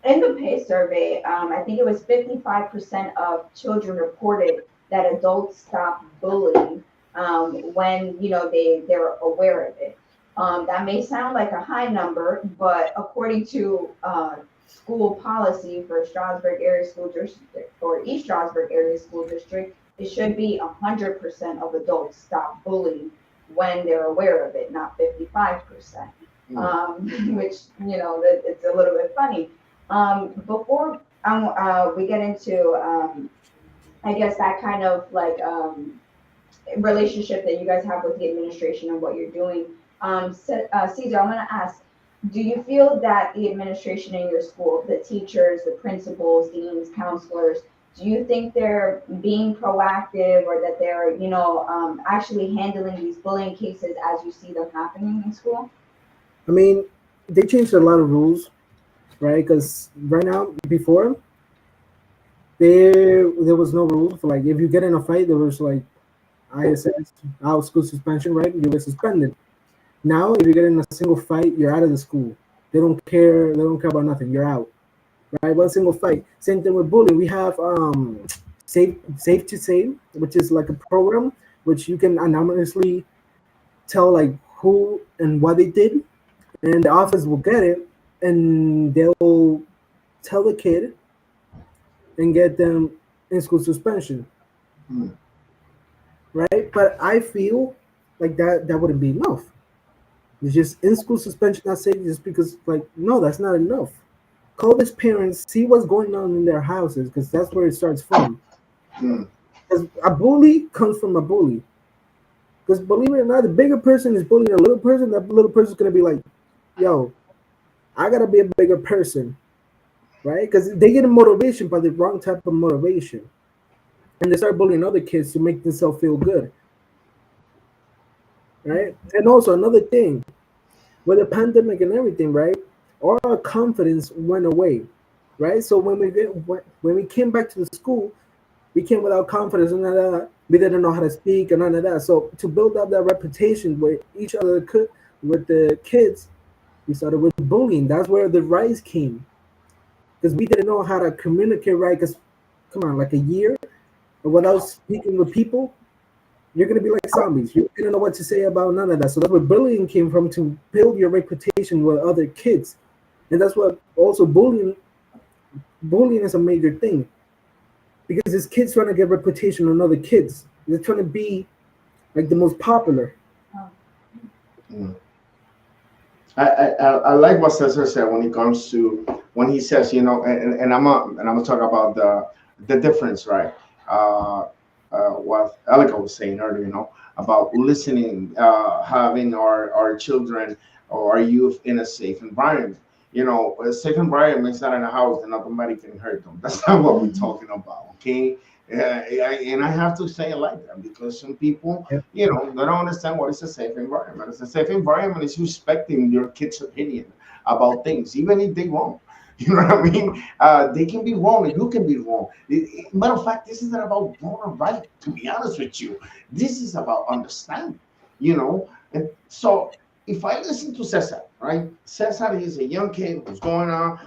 In the PACE survey, I think it was 55% of children reported that adults stop bullying when, they're aware of it. That may sound like a high number, but according to school policy for Strasburg Area School District or East Strasburg Area School District, it should be 100% of adults stop bullying when they're aware of it, not 55%, which, it's a little bit funny. Before we get into, I guess, that kind of like relationship that you guys have with the administration and what you're doing, Caesar, I'm going to ask, do you feel that the administration in your school, the teachers, the principals, deans, counselors, do you think they're being proactive, or that they're, actually handling these bullying cases as you see them happening in school?
I mean, they changed a lot of rules, right? Because right now, before, there was no rules for, like, if you get in a fight, there was like ISS, out school suspension, right? You get suspended. Now, if you get in a single fight, you're out of the school. They don't care. They don't care about nothing. You're out, right? One single fight. Same thing with bullying. We have Safe to Save, which is like a program which you can anonymously tell like who and what they did, and the office will get it, and they'll tell the kid and get them in school suspension, right? But I feel like that wouldn't be enough. It's just in school suspension, not safe, just because, like, no, that's not enough. Call these parents, see what's going on in their houses, because that's where it starts from. Because a bully comes from a bully. Because believe it or not, the bigger person is bullying a little person, that little person's going to be like, yo, I got to be a bigger person, right? Because they get a motivation by the wrong type of motivation. And they start bullying other kids to make themselves feel good. Right? And also another thing, with the pandemic and everything, right? All our confidence went away, right? So when we came back to the school, we came without confidence and that. We didn't know how to speak and none of that. So to build up that reputation with each other, with the kids, we started with bullying. That's where the rise came, because we didn't know how to communicate right. Because come on, like a year without speaking with people, you're going to be like zombies. You're going to know what to say about none of that. So that's where bullying came from, to build your reputation with other kids. And that's what also bullying is a major thing. Because these kids trying to get reputation on other kids. They're trying to be like the most popular.
Mm. I like what Cesar said when it comes to when he says, you know, and I'm gonna talk about the difference, right? Uh, what Elika was saying earlier, you know, about listening, having our children or our youth in a safe environment. You know, a safe environment is not in a house that nobody can hurt them. That's not what we're talking about, okay? And I have to say it like that because some people,
Yep.
you know, they don't understand what is a safe environment. It's a safe environment is respecting your kid's opinion about things, even if they wrong. You know what I mean? They can be wrong, and you can be wrong. Matter of fact, this is not about wrong or right. To be honest with you, this is about understanding. You know, and so if I listen to Cesar, right? Cesar is a young kid who's going on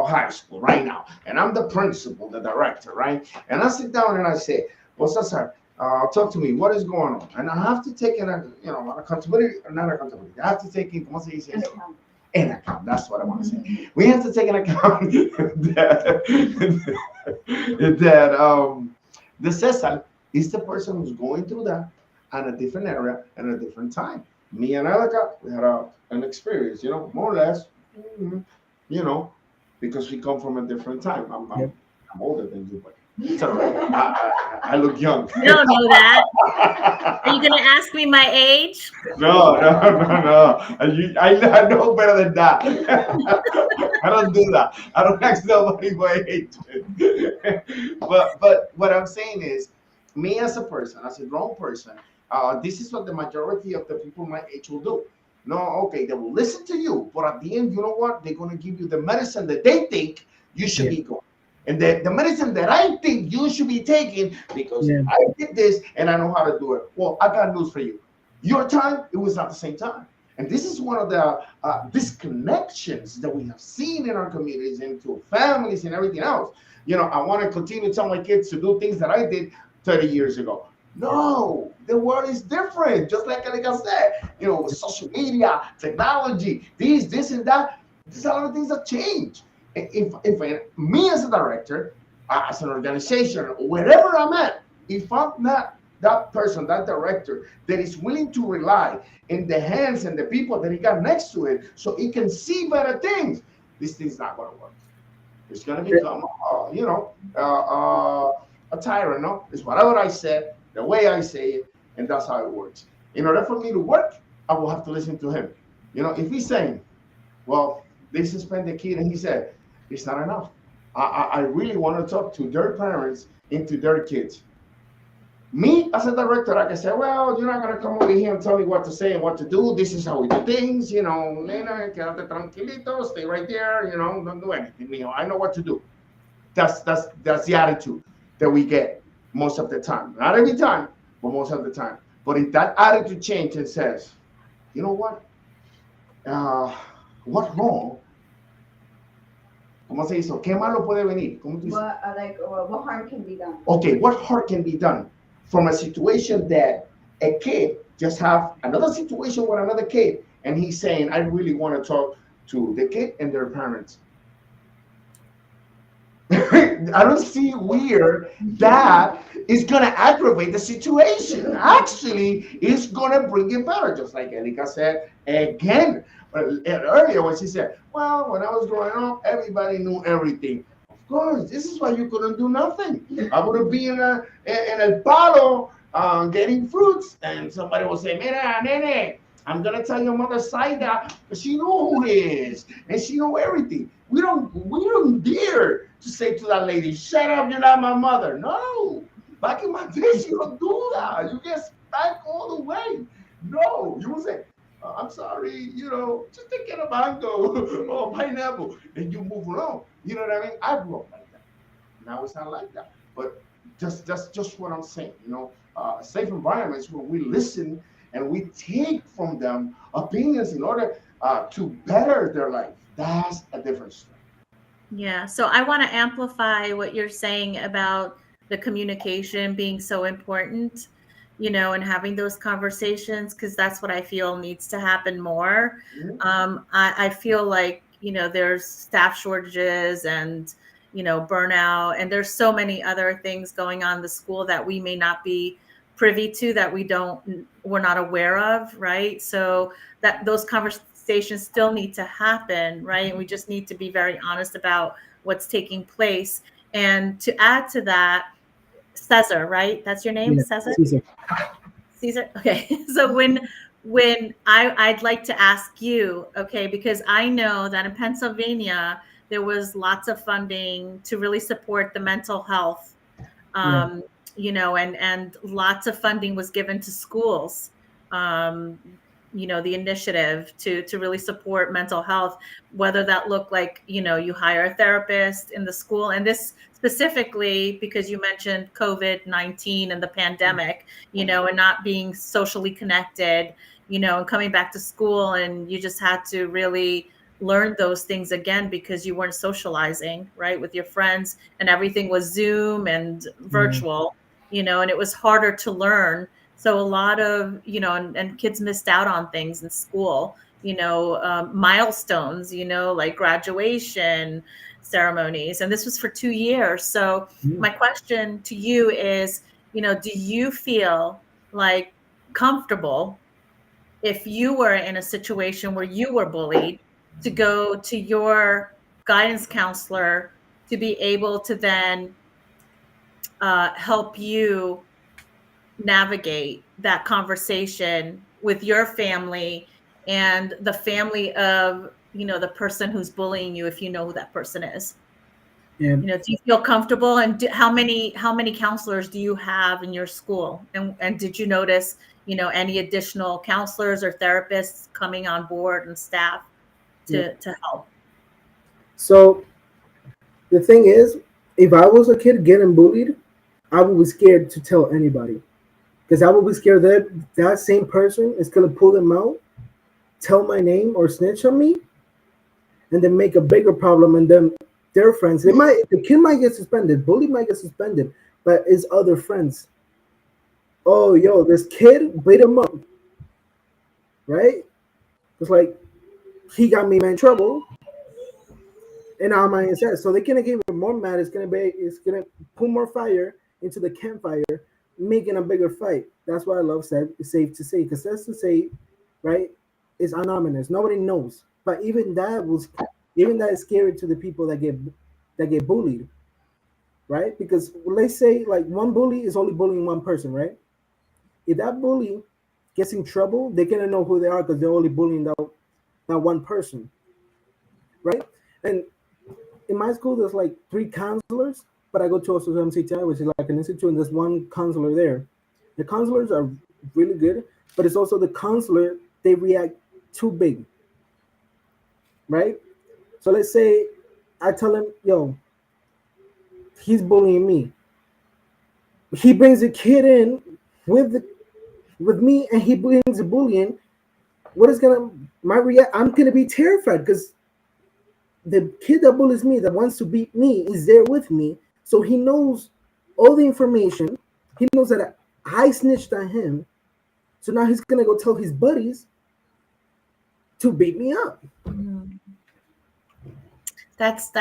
high school right now, and I'm the principal, the director, right? And I sit down and I say, "Well, Cesar, talk to me. What is going on?" And I have to take you know, accountability, not accountability. I have to take in, ¿cómo se dice eso? In account. That's what I want to say. We have to take an account that the Cesar is the person who's going through that at a different area and a different time. Me and Elika, we had an experience, you know, more or less, you know, because we come from a different time.
Yep.
I'm older than you, but it's all right. I look young.
You don't know that. Are you going to ask me my age?
No. I know better than that. I don't do that. I don't ask nobody my age. but what I'm saying is, me as a person, as a grown person, this is what the majority of the people my age will do. No, okay, they will listen to you, but at the end, you know what? They're going to give you the medicine that they think you should be going. And the medicine that I think you should be taking because I did this and I know how to do it. Well, I got news for you. Your time, it was not the same time. And this is one of the disconnections that we have seen in our communities and to families and everything else. You know, I want to continue to tell my kids to do things that I did 30 years ago. No, the world is different. Just like I said, you know, with social media, technology, this and that, there's a lot of things that change. If me as a director, as an organization, wherever I'm at, if I'm not that person, that director that is willing to rely in the hands and the people that he got next to it so he can see better things, this thing's not going to work. It's going to become, a tyrant, no? It's whatever I said, the way I say it, and that's how it works. In order for me to work, I will have to listen to him. You know, if he's saying, well, they suspend the kid, and he said, it's not enough. I really want to talk to their parents and to their kids. Me, as a director, I can say, well, you're not going to come over here and tell me what to say and what to do. This is how we do things, you know, nena, quédate tranquilito, stay right there, you know, don't do anything. You know, I know what to do. That's the attitude that we get most of the time. Not every time, but most of the time. But if that attitude changes and says, you know what? What's wrong? ¿Cómo se hizo? ¿Qué malo puede venir? ¿Cómo tú dices?
What harm can be done?
Okay, what harm can be done from a situation that a kid just have another situation with another kid, and he's saying, I really want to talk to the kid and their parents. I don't see where that is going to aggravate the situation. Actually, it's going to bring it better, just like Elika said again earlier when she said, well, when I was growing up, everybody knew everything. Of course, this is why you couldn't do nothing. I would have been in El Palo getting fruits, and somebody would say, mira, nene, I'm going to tell your mother Saida, but she knew who it is, and she knew everything. We don't dare to say to that lady, shut up, you're not my mother. No. Back in my days, you don't do that. You get spanked all the way. No. You would say, I'm sorry, you know, just take a mango or pineapple, and you move along. You know what I mean? I grew up like that. Now it's not like that. But that's just what I'm saying. You know, safe environments where we listen and we take from them opinions in order to better their life. That's a different story.
Yeah. So I want to amplify what you're saying about the communication being so important, you know, and having those conversations, because that's what I feel needs to happen more. I feel like, you know, there's staff shortages and, you know, burnout, and there's so many other things going on in the school that we may not be privy to, that we're not aware of, right? So that those conversations still need to happen, right? And we just need to be very honest about what's taking place. And to add to that, Cesar, right? That's your name,
Yeah,
Cesar?
Caesar.
Caesar. Okay. So when I'd like to ask you, okay, because I know that in Pennsylvania there was lots of funding to really support the mental health,
Yeah.
and lots of funding was given to schools. Um, the initiative to really support mental health, whether that looked like, you hire a therapist in the school, and this specifically because you mentioned COVID-19 and the pandemic, and not being socially connected, and coming back to school, and you just had to really learn those things again because you weren't socializing, right, with your friends, and everything was Zoom and virtual, and it was harder to learn. So a lot of, and kids missed out on things in school, milestones, like graduation ceremonies. And this was for 2 years. So my question to you is, do you feel like comfortable, if you were in a situation where you were bullied, to go to your guidance counselor to be able to then help you navigate that conversation with your family and the family of, the person who's bullying you, if you know who that person is?
Yeah.
Do you feel comfortable? And how many counselors do you have in your school? And did you notice, any additional counselors or therapists coming on board and staff to help?
So the thing is, if I was a kid getting bullied, I would be scared to tell anybody, because I would be scared that that same person is gonna pull them out, tell my name, or snitch on me, and then make a bigger problem. And then their friends, the kid might get suspended, bully might get suspended, but it's other friends. Oh, yo, this kid beat him up, right? It's like he got me in trouble, and now I'm inside. So they gonna get even more mad. It's gonna put more fire into the campfire, making a bigger fight. That's why I love safe to say, because that's to say, right? It's anonymous. Nobody knows. But even that is scary to the people that get bullied, right? Because let's say like one bully is only bullying one person, right? If that bully gets in trouble, they cannot know who they are because they're only bullying that one person, right? And in my school, there's like 3 counselors, but I go to also MCTI, which is like an institute, and there's one counselor there. The counselors are really good, but it's also the counselor, they react too big, right? So let's say I tell him, yo, he's bullying me. He brings a kid in with me, and he brings the bullying. What is I'm gonna be terrified because the kid that bullies me, that wants to beat me, is there with me. So he knows all the information. He knows that I snitched on him. So now he's gonna go tell his buddies to beat me up.
That's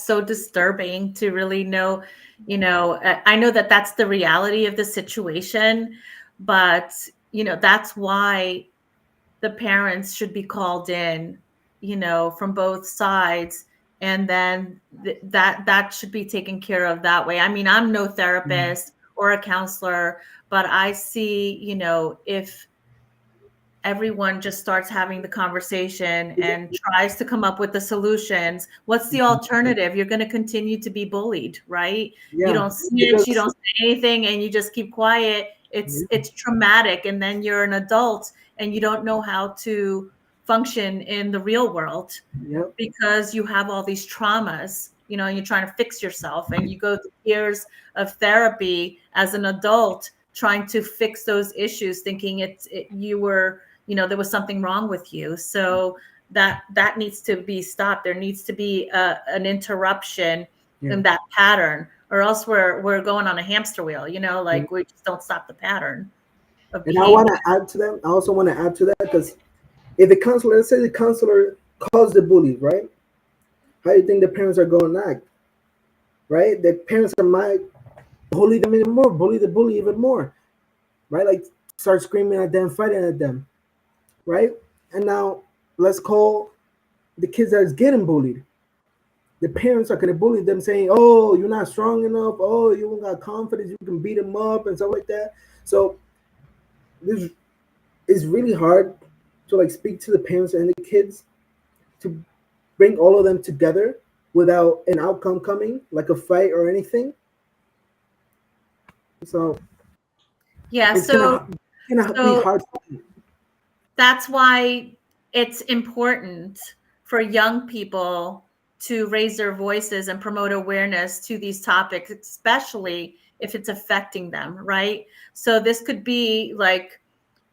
so disturbing to really know. I know that that's the reality of the situation, but that's why the parents should be called in, from both sides, and then that should be taken care of that way. I mean, I'm no therapist or a counselor, but I see, if everyone just starts having the conversation and tries to come up with the solutions, what's the alternative? You're going to continue to be bullied, right?
Yeah,
you don't snitch, you don't say anything, and you just keep quiet. It's traumatic, and then you're an adult and you don't know how to function in the real world because you have all these traumas, and you're trying to fix yourself, and you go through years of therapy as an adult trying to fix those issues, thinking you were, there was something wrong with you. So that needs to be stopped. There needs to be an interruption in that pattern, or else we're going on a hamster wheel, we just don't stop the pattern of behavior.
And I want to add to that. I also want to add to that, because if the counselor, let's say the counselor calls the bully, right? How do you think the parents are going to act? Right? The parents might bully them even more, bully the bully even more. right? Like start screaming at them, fighting at them, right? And now let's call the kids that is getting bullied. The parents are gonna bully them, saying, "Oh, you're not strong enough. Oh, you don't got confidence. You can beat them up and stuff like that." So this is really hard to like speak to the parents and the kids to bring all of them together without an outcome coming, like a fight or anything. So
Yeah,
it's gonna be
so
hard.
that's why it's important for young people to raise their voices and promote awareness to these topics, especially if it's affecting them, right? So this could be like,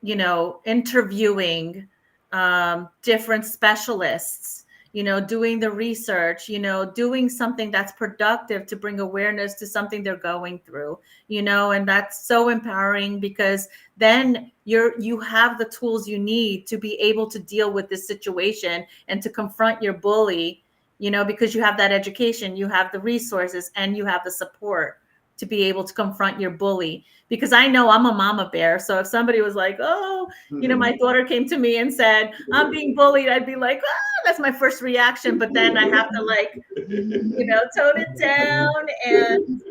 interviewing different specialists, doing the research, doing something that's productive to bring awareness to something they're going through, and that's so empowering because then you have the tools you need to be able to deal with this situation and to confront your bully, because you have that education, you have the resources, and you have the support to be able to confront your bully. Because I know I'm a mama bear. So if somebody was like, oh, my daughter came to me and said, I'm being bullied, I'd be like, that's my first reaction. But then I have to tone it down and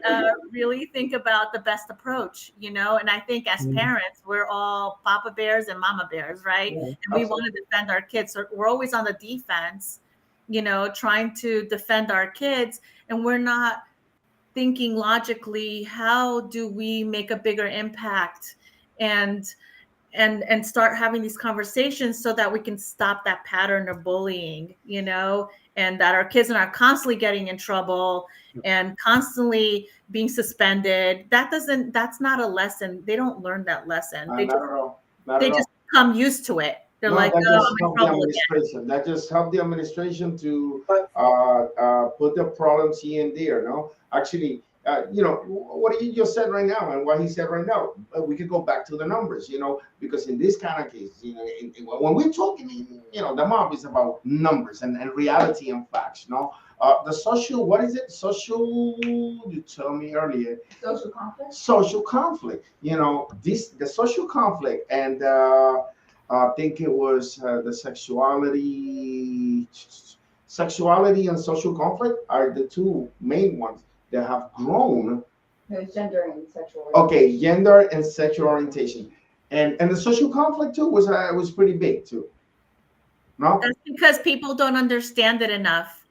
really think about the best approach, and I think as parents, we're all papa bears and mama bears, right?
Yeah,
and we want to defend our kids. So we're always on the defense, trying to defend our kids. And we're not thinking logically, how do we make a bigger impact and start having these conversations so that we can stop that pattern of bullying, and that our kids are not constantly getting in trouble and constantly being suspended. That's not a lesson. They don't learn that lesson. They
Not at all. Not
they
at all.
just become used to it. They're
No,
like,
that
oh,
just
I'm in
helped the
trouble again.
administration. That just helped the administration to
But
put the problems here and there. No, actually, what you just said right now and what he said right now, we could go back to the numbers. Because in this kind of case, when we're talking, the mob is about numbers and reality and facts. The social, what is it? Social, you told me earlier.
Social conflict.
Social conflict. The social conflict and. I think it was the sexuality and social conflict are the two main ones that have grown.
There's gender and sexual.
Okay, gender and sexual orientation, and the social conflict too was pretty big too. No,
That's because people don't understand it enough.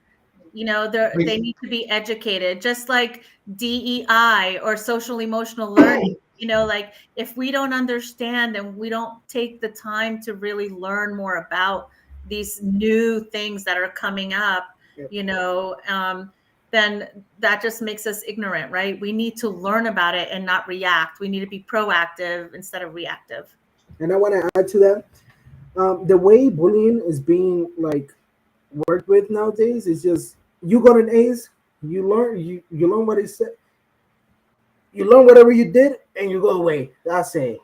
They need to be educated, just like DEI or social emotional learning. Like if we don't understand and we don't take the time to really learn more about these new things that are coming up, then that just makes us ignorant, right? We need to learn about it and not react. We need to be proactive instead of reactive.
And I want to add to that, the way bullying is being like worked with nowadays is just you got an A's, you learn what he said, you learn whatever you did, and you go away. That's it.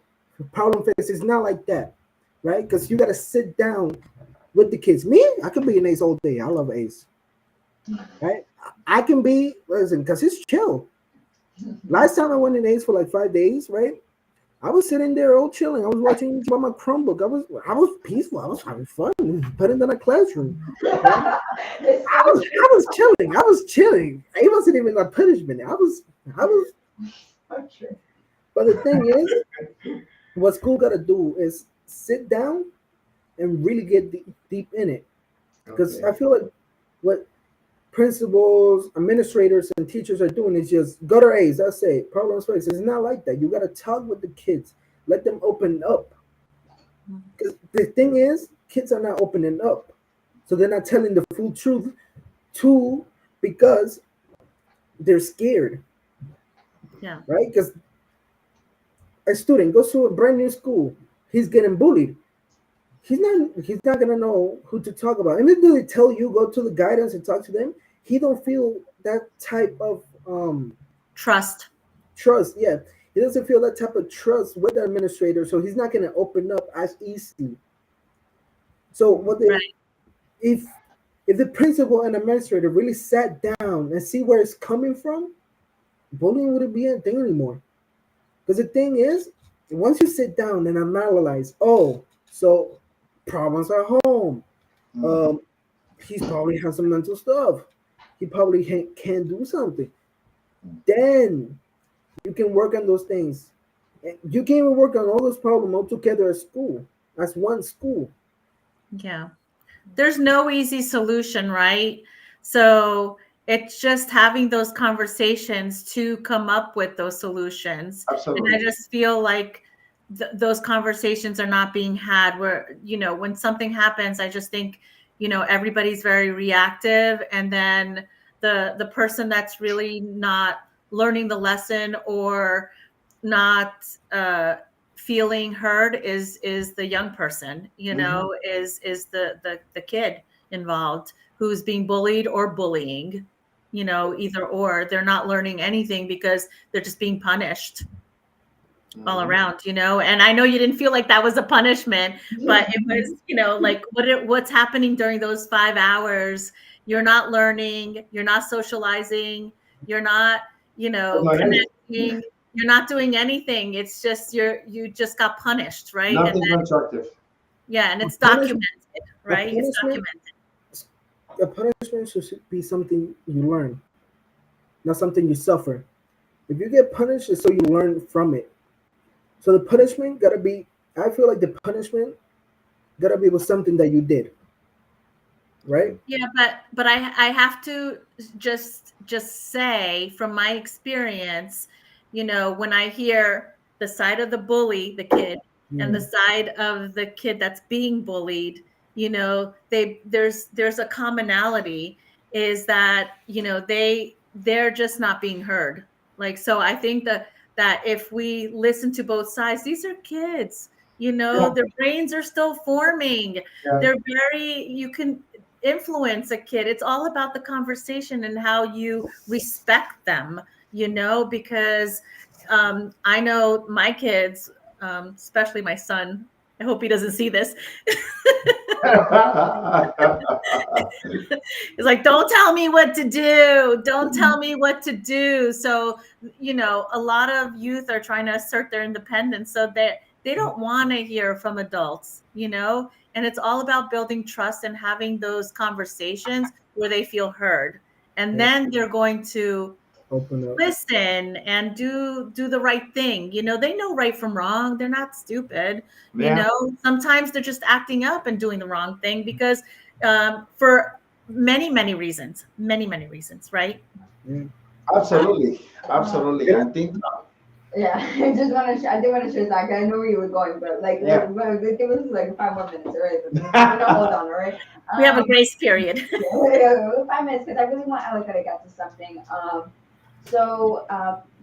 Problem face is not like that, right? Because you got to sit down with the kids. Me, I could be an Ace all day. I love Ace, right? I can be, listen, because it's chill. Last time I went in Ace for like 5 days, right? I was sitting there all chilling. I was watching on my Chromebook. I was peaceful. I was having fun. Put it in a classroom. Right? I was chilling. I was chilling. It wasn't even a punishment. I was.
Okay.
But the thing is, what school got to do is sit down and really get deep in it. Because I feel like what principals, administrators, and teachers are doing is just go to A's. That's it. Problem space. It's not like that. You got to talk with the kids. Let them open up. Because the thing is, kids are not opening up. So they're not telling the full truth too because they're scared.
Yeah.
Right? Because a student goes to a brand new school. He's getting bullied. He's not gonna know who to talk about. Even though they tell you go to the guidance and talk to them, he don't feel that type of
trust.
Yeah, he doesn't feel that type of trust with the administrator, so he's not gonna open up as easily. So if the principal and administrator really sat down and see where it's coming from, bullying wouldn't be a thing anymore. Because the thing is, once you sit down and analyze, oh, so problems at home.
Mhm.
Um, he's probably has some mental stuff. He probably can't do something. Then you can work on those things. And you can even work on all those problems all together at school, as one school.
Yeah. There's no easy solution, right? So it's just having those conversations to come up with those solutions. And I
Absolutely.
just feel like those conversations are not being had where, when something happens, I just think, everybody's very reactive. And then the person that's really not learning the lesson or not feeling heard is the young person,
Mhm.
is the kid involved who's being bullied or bullying, either or. They're not learning anything because they're just being punished all
Mhm.
around, and I know you didn't feel like that was a punishment, but it was, like what's happening during those 5 hours. You're not learning, you're not socializing, you're not,
That's not it.
connecting, you're not doing anything. It's just you just got punished, right? And
Nothing
then,
constructive.
yeah, and
A
it's
punish,
documented,
a
right? It's
punishment,
documented.
a punishment should be something you learn, not something you suffer. If you get punished, it's so you learn from it. So the punishment gotta be. I feel like the punishment gotta be with something that you did, right?
Yeah, but I have to just say from my experience, when I hear the side of the bully, the kid, and the
Yeah.
side of the kid that's being bullied, there's a commonality, is that, they're just not being heard. Like, so I think that if we listen to both sides, these are kids,
Yeah.
their brains are still forming.
Yeah.
They're very, you can influence a kid. It's all about the conversation and how you respect them, because I know my kids, especially my son. I hope he doesn't see this. It's like, don't tell me what to do. Don't tell me what to do. So, a lot of youth are trying to assert their independence. So they don't want to hear from adults, and it's all about building trust and having those conversations where they feel heard. And
Yeah.
then they're going to
Open up.
listen and do the right thing. They know right from wrong. They're not stupid.
Yeah.
Sometimes they're just acting up and doing the wrong thing because for many reasons, right?
Yeah.
Absolutely. Absolutely. I think.
Yeah, I did want to share that. I know where you were going, but like,
Yeah.
give us like 5 more minutes, all right? Hold on, all right?
We have a grace period.
Yeah, 5 minutes because I really want Elika to get to something. So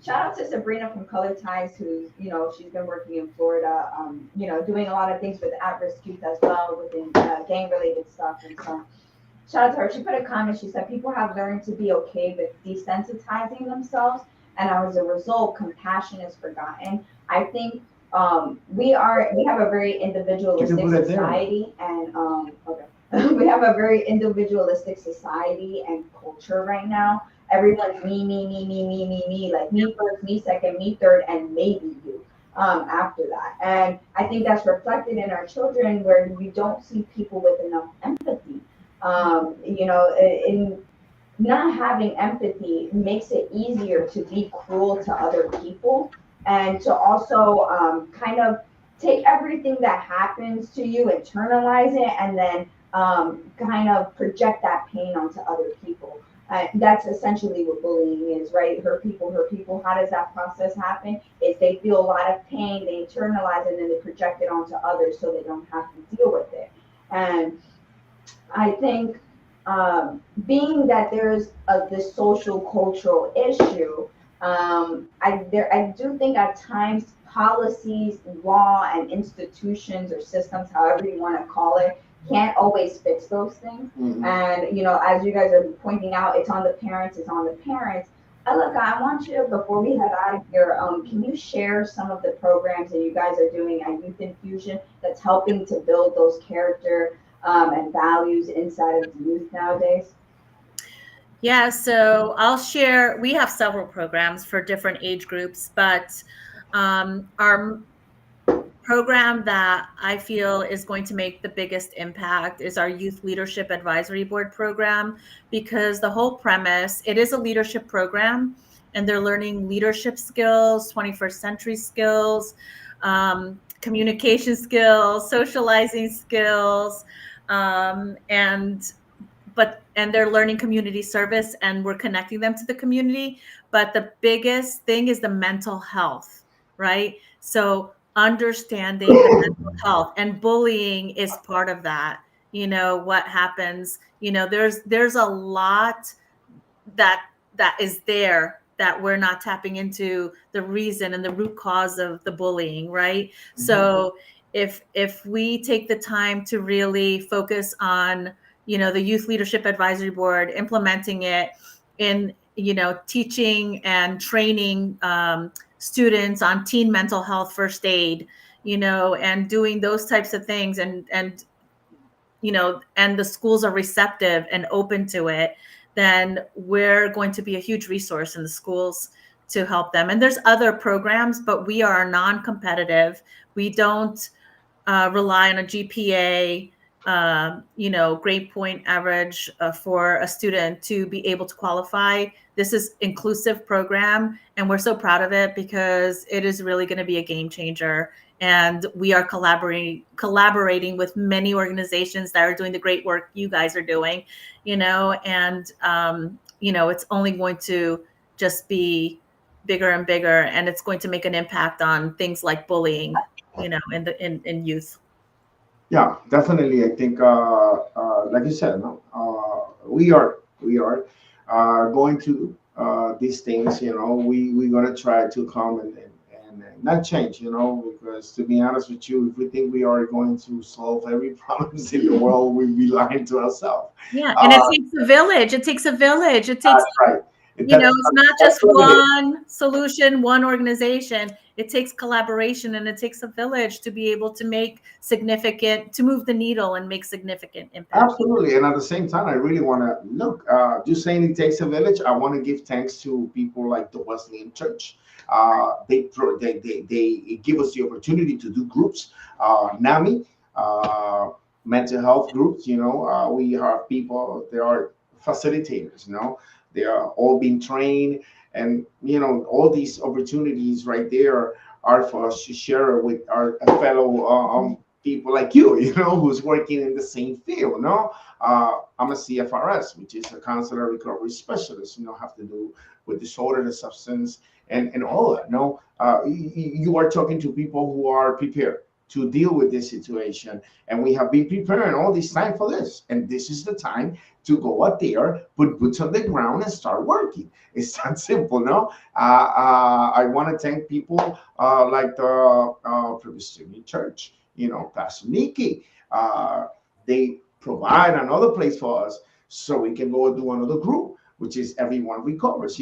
shout out to Sabrina from Color Ties, who's she's been working in Florida, doing a lot of things with at-risk youth as well within gang-related stuff. And so shout out to her. She put a comment. She said people have learned to be okay with desensitizing themselves, and as a result, compassion is forgotten. I think we have a very individualistic society, and okay. We have a very individualistic society and culture right now. Everyone's me, like me first, me second, me third, and maybe you after that. And I think that's reflected in our children where we don't see people with enough empathy. In not having empathy makes it easier to be cruel to other people and to also kind of take everything that happens to you, internalize it, and then kind of project that pain onto other people. That's essentially what bullying is, right? Hurt people, hurt people. How does that process happen? Is they feel a lot of pain, they internalize it, and then they project it onto others so they don't have to deal with it. And I think being that there's this social cultural issue, I do think at times policies, law, and institutions or systems, however you want to call it, can't always fix those things.
Mhm.
And as you guys are pointing out, it's on the parents. It's on the parents. Look, I want you, before we head out of here, can you share some of the programs that you guys are doing at Youth Infusion that's helping to build those character and values inside of the youth nowadays?
Yeah, so I'll share. We have several programs for different age groups, but our program that I feel is going to make the biggest impact is our Youth Leadership Advisory Board program, because the whole premise, it is a leadership program, and they're learning leadership skills, 21st century skills, communication skills, socializing skills, and they're learning community service, and we're connecting them to the community. But the biggest thing is the mental health, right? So understanding the mental health, and bullying is part of that. What happens, there's a lot that is there that we're not tapping into the reason and the root cause of the bullying, right? Mm-hmm. So if we take the time to really focus on, the Youth Leadership Advisory Board, implementing it in, teaching and training students on teen mental health first aid, and doing those types of things, and the schools are receptive and open to it, then we're going to be a huge resource in the schools to help them. And there's other programs, but we are non-competitive. We don't rely on a GPA, grade point average for a student to be able to qualify. This is inclusive program, and we're so proud of it because it is really going to be a game changer. And we are collaborating with many organizations that are doing the great work you guys are doing, and it's only going to just be bigger and bigger, and it's going to make an impact on things like bullying, in youth.
Yeah, definitely. I think, like you said, no, we are going to these things. We're gonna try to come and not change. Because to be honest with you, if we think we are going to solve every problem in the world, we'd be lying to ourselves.
Yeah, and it takes a village. It takes a village. It takes.
That's right.
It's not just one solution, one organization. It takes collaboration, and it takes a village to be able to move the needle and make significant impact.
Absolutely. And at the same time, I really want to look, just saying it takes a village. I want to give thanks to people like the Wesleyan Church. They give us the opportunity to do groups, NAMI, mental health groups. We have people, there are facilitators, they are all being trained, and all these opportunities right there are for us to share with our fellow people like you, who's working in the same field. I'm a CFRS, which is a counselor recovery specialist. Have to do with disorder and substance and all that. You are talking to people who are prepared to deal with this situation, and we have been preparing all this time for this, and this is the time to go out there, put boots on the ground, and start working. It's that simple. I want to thank people like the Presbyterian Church, Pastor Nikki. They provide another place for us so we can go and do another group, which is Everyone Recovers.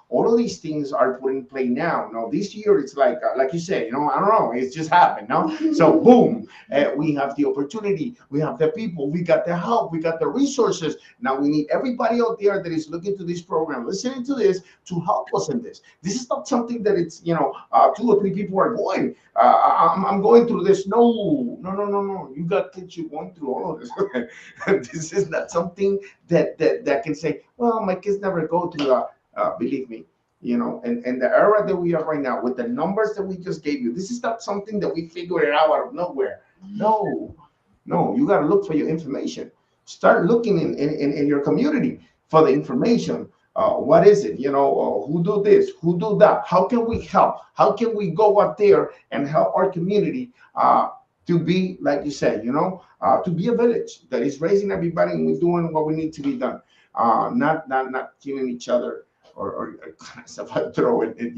All of these things are put in play now. This year it's like you say, I don't know, it's just happened. So boom, we have the opportunity, we have the people, we got the help, we got the resources. Now we need everybody out there that is looking to this program, listening to this, to help us in this. This is not something that it's 2 or 3 people are going. I'm going through this. No. You got kids, you're going through all of this. This is not something that can say, well, my kids never go through that. Believe me, and the era that we are right now, with the numbers that we just gave you, this is not something that we figured out of nowhere. No, you got to look for your information. Start looking in your community for the information. What is it? Who do this? Who do that? How can we help? How can we go out there and help our community to be, like you said, to be a village that is raising everybody and we're doing what we need to be done. Not killing each other or kind of stuff, throwing it,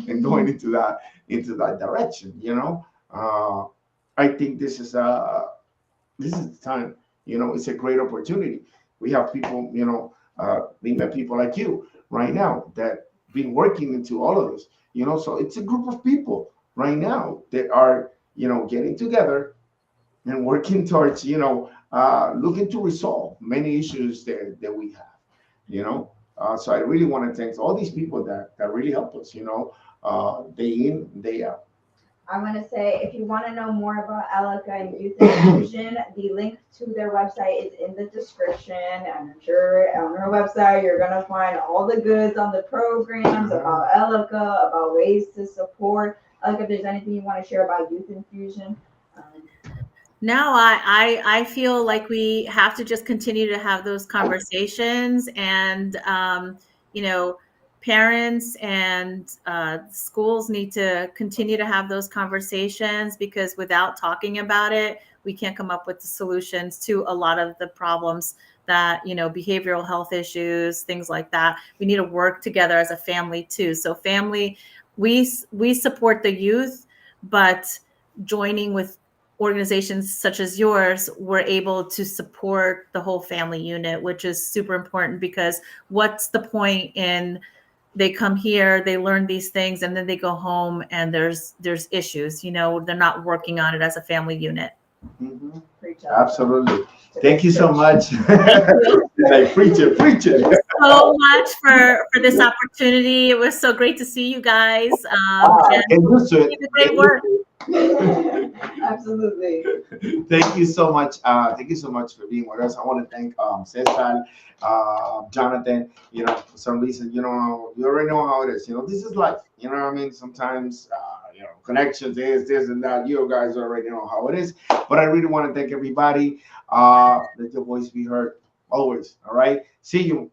and going into that direction. I think this is the time. It's a great opportunity. We have people, we met people like you right now that been working into all of this. So it's a group of people right now that are getting together and working towards looking to resolve many issues that we have. So I really want to thank all these people that really help us, day in, day out.
I want to say, if you want to know more about Elika and Youth Infusion, the link to their website is in the description. I'm sure on her website you're going to find all the goods on the programs, about Elika, about ways to support. Elika, if there's anything you want to share about Youth Infusion.
No, I feel like we have to just continue to have those conversations, and you know, parents and schools need to continue to have those conversations, because without talking about it, we can't come up with the solutions to a lot of the problems that, you know, behavioral health issues, things like that. We need to work together as a family too. So family, we support the youth, but joining with organizations such as yours, we're able to support the whole family unit, which is super important, because what's the point in they come here, they learn these things, and then they go home and there's issues, you know, they're not working on it as a family unit.
Mm-hmm. Absolutely. Thank you so much. Like preach it.
So much for this opportunity. It was so great to see you guys. And keep the great work.
Absolutely.
Thank you so much. Thank you so much for being with us. I want to thank Cesar, Jonathan. You know, for some reason, you know, you already know how it is. You know, this is life. You know what I mean? Sometimes, you know, connections is this and that. You guys already know how it is. But I really want to thank everybody. Let your voice be heard always. All right. See you.